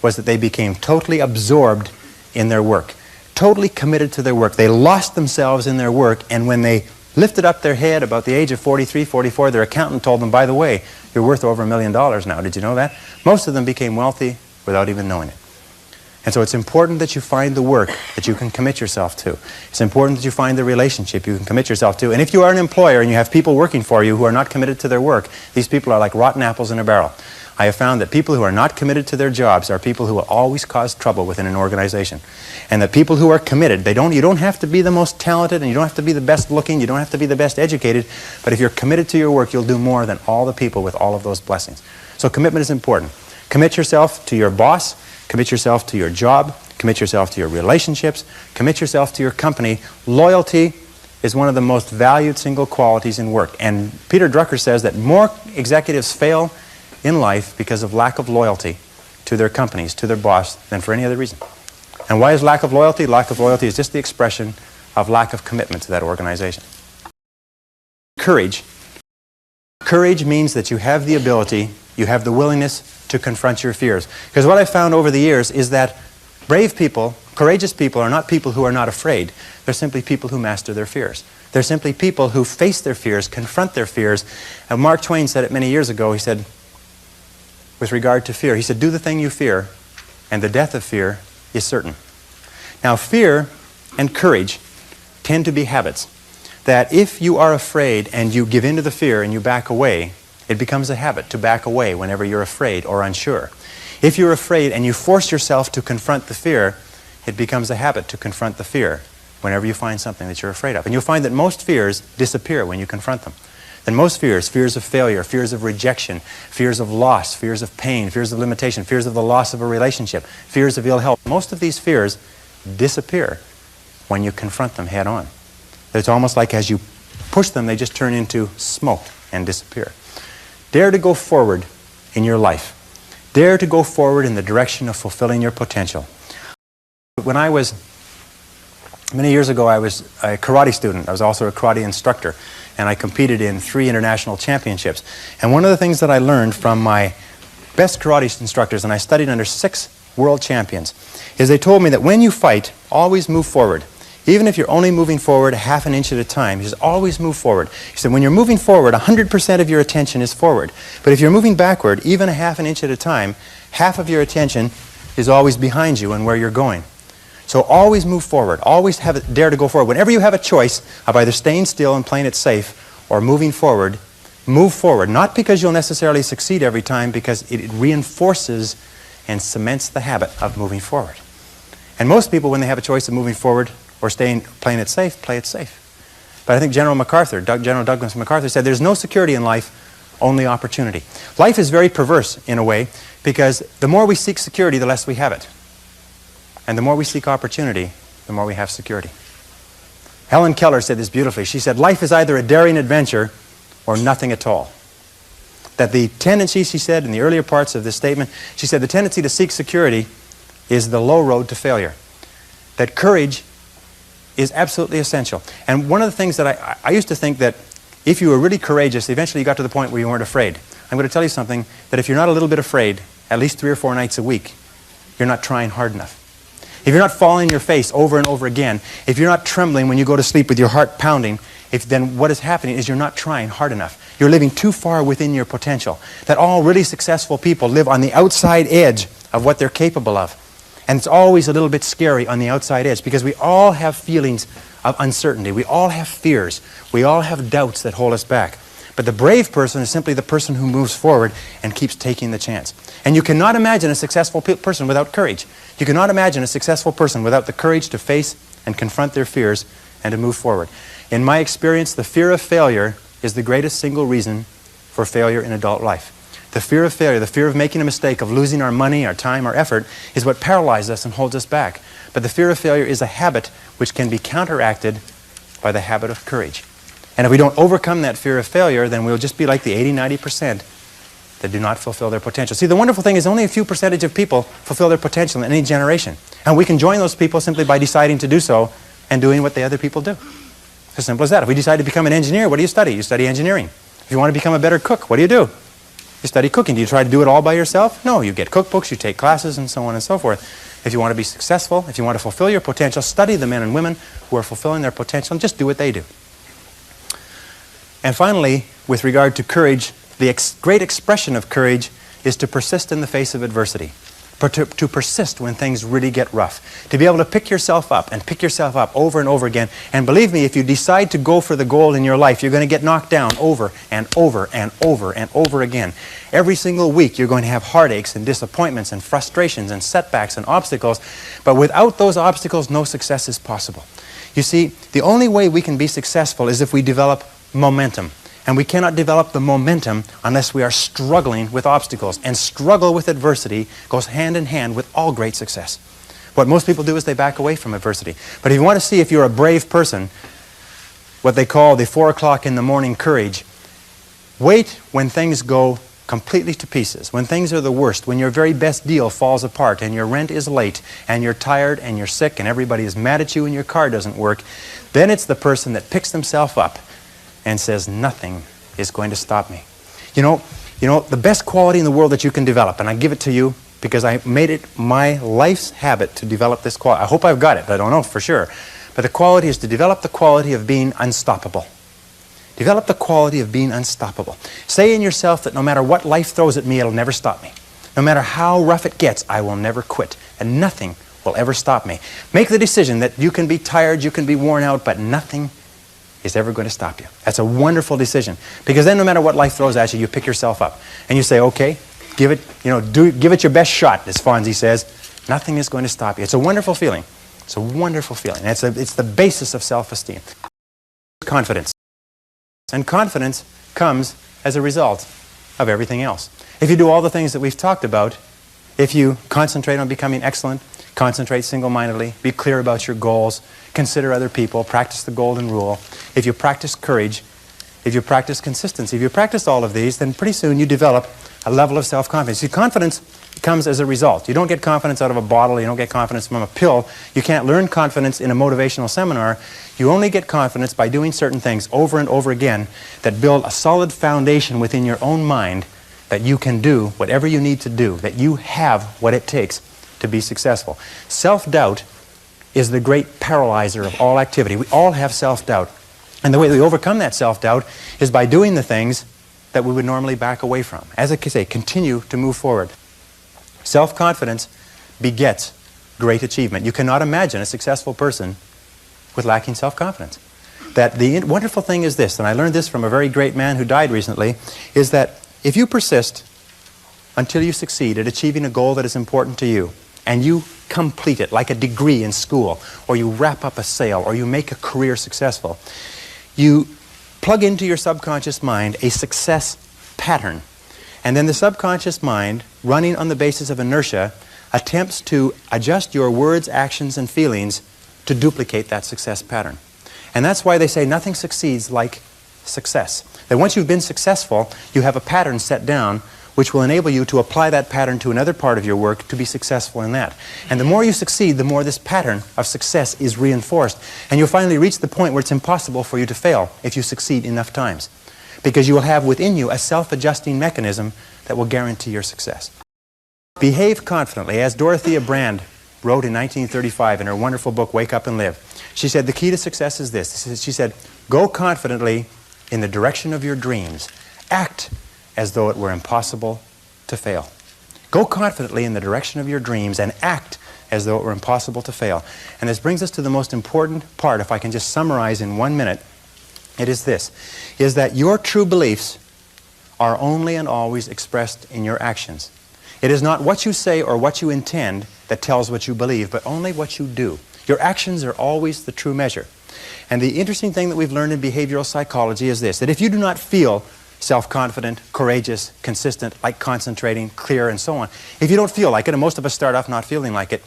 was that they became totally absorbed in their work, totally committed to their work. They lost themselves in their work, and when they lifted up their head about the age of 43, 44, their accountant told them, by the way, you're worth over $1 million now. Did you know that? Most of them became wealthy without even knowing it. And so it's important that you find the work that you can commit yourself to. It's important that you find the relationship you can commit yourself to. And if you are an employer and you have people working for you who are not committed to their work, these people are like rotten apples in a barrel. I have found that people who are not committed to their jobs are people who will always cause trouble within an organization. And that people who are committed, you don't have to be the most talented, and you don't have to be the best looking, you don't have to be the best educated, but if you're committed to your work, you'll do more than all the people with all of those blessings. So commitment is important. Commit yourself to your boss, Commit yourself to your job. Commit yourself to your relationships. Commit yourself to your company. Loyalty is one of the most valued single qualities in work. And Peter Drucker says that more executives fail in life because of lack of loyalty to their companies, to their boss, than for any other reason. And why is lack of loyalty? Lack of loyalty is just the expression of lack of commitment to that organization. Courage. Courage means that you have the ability, you have the willingness to confront your fears. Because what I've found over the years is that brave people, courageous people, are not people who are not afraid. They're simply people who master their fears. They're simply people who face their fears, confront their fears. And Mark Twain said it many years ago. He said, with regard to fear, he said, do the thing you fear, and the death of fear is certain. Now, fear and courage tend to be habits. That if you are afraid and you give in to the fear and you back away, it becomes a habit to back away whenever you're afraid or unsure. If you're afraid and you force yourself to confront the fear, it becomes a habit to confront the fear whenever you find something that you're afraid of. And you'll find that most fears disappear when you confront them. Then most fears, fears of failure, fears of rejection, fears of loss, fears of pain, fears of limitation, fears of the loss of a relationship, fears of ill health, most of these fears disappear when you confront them head on. It's almost like as you push them, they just turn into smoke and disappear. Dare to go forward in your life. Dare to go forward in the direction of fulfilling your potential. When I was, many years ago, I was a karate student. I was also a karate instructor, and I competed in 3 international championships. And one of the things that I learned from my best karate instructors, and I studied under 6 world champions, is they told me that when you fight, always move forward. Even if you're only moving forward half an inch at a time, he says, always move forward. He said, when you're moving forward, 100% of your attention is forward. But if you're moving backward, even a half an inch at a time, half of your attention is always behind you and where you're going. So always move forward. Always dare to go forward. Whenever you have a choice of either staying still and playing it safe or moving forward, move forward. Not because you'll necessarily succeed every time, because it reinforces and cements the habit of moving forward. And most people, when they have a choice of moving forward or playing it safe, play it safe. But I think General Douglas MacArthur said, there's no security in life, only opportunity. Life is very perverse in a way, because the more we seek security, the less we have it. And the more we seek opportunity, the more we have security. Helen Keller said this beautifully. She said, life is either a daring adventure or nothing at all. That the tendency, she said in the earlier parts of this statement, she said the tendency to seek security is the low road to failure. That courage is absolutely essential. And one of the things that I used to think that if you were really courageous, eventually you got to the point where you weren't afraid. I'm going to tell you something, that if you're not a little bit afraid, at least 3 or 4 nights a week, you're not trying hard enough. If you're not falling on your face over and over again, if you're not trembling when you go to sleep with your heart pounding, then what is happening is you're not trying hard enough. You're living too far within your potential. That all really successful people live on the outside edge of what they're capable of. And it's always a little bit scary on the outside edge, because we all have feelings of uncertainty. We all have fears. We all have doubts that hold us back. But the brave person is simply the person who moves forward and keeps taking the chance. And you cannot imagine a successful person without courage. You cannot imagine a successful person without the courage to face and confront their fears and to move forward. In my experience, the fear of failure is the greatest single reason for failure in adult life. The fear of failure, the fear of making a mistake, of losing our money, our time, our effort, is what paralyzes us and holds us back. But the fear of failure is a habit which can be counteracted by the habit of courage. And if we don't overcome that fear of failure, then we'll just be like the 80–90% that do not fulfill their potential. See, the wonderful thing is only a few percentage of people fulfill their potential in any generation. And we can join those people simply by deciding to do so and doing what the other people do. It's as simple as that. If we decide to become an engineer, what do you study? You study engineering. If you want to become a better cook, what do? You study cooking. Do you try to do it all by yourself? No, you get cookbooks, you take classes, and so on and so forth. If you want to be successful, if you want to fulfill your potential, study the men and women who are fulfilling their potential and just do what they do. And finally, with regard to courage, the great expression of courage is to persist in the face of adversity. To persist when things really get rough. To be able to pick yourself up and pick yourself up over and over again. And believe me, if you decide to go for the goal in your life, you're going to get knocked down over and over and over and over again. Every single week you're going to have heartaches and disappointments and frustrations and setbacks and obstacles. But without those obstacles, no success is possible. You see, the only way we can be successful is if we develop momentum. And we cannot develop the momentum unless we are struggling with obstacles. And struggle with adversity goes hand in hand with all great success. What most people do is they back away from adversity. But if you want to see if you're a brave person, what they call the 4 o'clock in the morning courage, wait when things go completely to pieces, when things are the worst, when your very best deal falls apart and your rent is late and you're tired and you're sick and everybody is mad at you and your car doesn't work, then it's the person that picks themselves up and says, nothing is going to stop me. You know, the best quality in the world that you can develop, and I give it to you because I made it my life's habit to develop this quality. I hope I've got it, I don't know for sure. But the quality is to develop the quality of being unstoppable. Develop the quality of being unstoppable. Say in yourself that no matter what life throws at me, it'll never stop me. No matter how rough it gets, I will never quit. And nothing will ever stop me. Make the decision that you can be tired, you can be worn out, but nothing is ever going to stop you. That's a wonderful decision. Because then no matter what life throws at you, you pick yourself up. And you say, okay, give it your best shot, as Fonzie says. Nothing is going to stop you. It's a wonderful feeling. It's a wonderful feeling. It's the basis of self-esteem. Confidence. And confidence comes as a result of everything else. If you do all the things that we've talked about, if you concentrate on becoming excellent, concentrate single-mindedly, be clear about your goals, consider other people, practice the golden rule, if you practice courage, if you practice consistency, if you practice all of these, then pretty soon you develop a level of self-confidence. See, confidence comes as a result. You don't get confidence out of a bottle. You don't get confidence from a pill. You can't learn confidence in a motivational seminar. You only get confidence by doing certain things over and over again that build a solid foundation within your own mind that you can do whatever you need to do, that you have what it takes to be successful. Self-doubt is the great paralyzer of all activity. We all have self-doubt. And the way we overcome that self-doubt is by doing the things that we would normally back away from. As I say, continue to move forward. Self-confidence begets great achievement. You cannot imagine a successful person with lacking self-confidence. That the wonderful thing is this, and I learned this from a very great man who died recently, is that if you persist until you succeed at achieving a goal that is important to you, and you complete it like a degree in school, or you wrap up a sale, or you make a career successful, you plug into your subconscious mind a success pattern. And then the subconscious mind, running on the basis of inertia, attempts to adjust your words, actions, and feelings to duplicate that success pattern. And that's why they say nothing succeeds like success. That once you've been successful, you have a pattern set down which will enable you to apply that pattern to another part of your work to be successful in that. And the more you succeed, the more this pattern of success is reinforced. And you'll finally reach the point where it's impossible for you to fail if you succeed enough times. Because you will have within you a self-adjusting mechanism that will guarantee your success. Behave confidently. As Dorothea Brande wrote in 1935 in her wonderful book, Wake Up and Live, she said the key to success is this. She said, go confidently in the direction of your dreams. Act as though it were impossible to fail. Go confidently in the direction of your dreams and act as though it were impossible to fail. And this brings us to the most important part, if I can just summarize in 1 minute. It is this, is that your true beliefs are only and always expressed in your actions. It is not what you say or what you intend that tells what you believe, but only what you do. Your actions are always the true measure. And the interesting thing that we've learned in behavioral psychology is this, that if you do not feel self-confident, courageous, consistent, like concentrating, clear, and so on, if you don't feel like it, and most of us start off not feeling like it,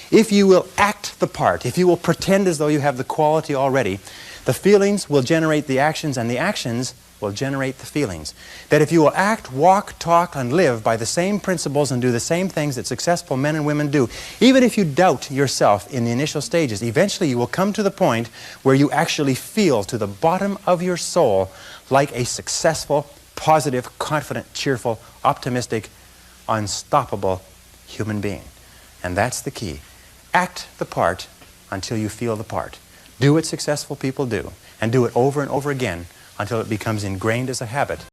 if you will act the part, if you will pretend as though you have the quality already, the feelings will generate the actions, and the actions will generate the feelings. That if you will act, walk, talk, and live by the same principles and do the same things that successful men and women do, even if you doubt yourself in the initial stages, eventually you will come to the point where you actually feel to the bottom of your soul like a successful, positive, confident, cheerful, optimistic, unstoppable human being. And that's the key. Act the part until you feel the part. Do what successful people do, and do it over and over again until it becomes ingrained as a habit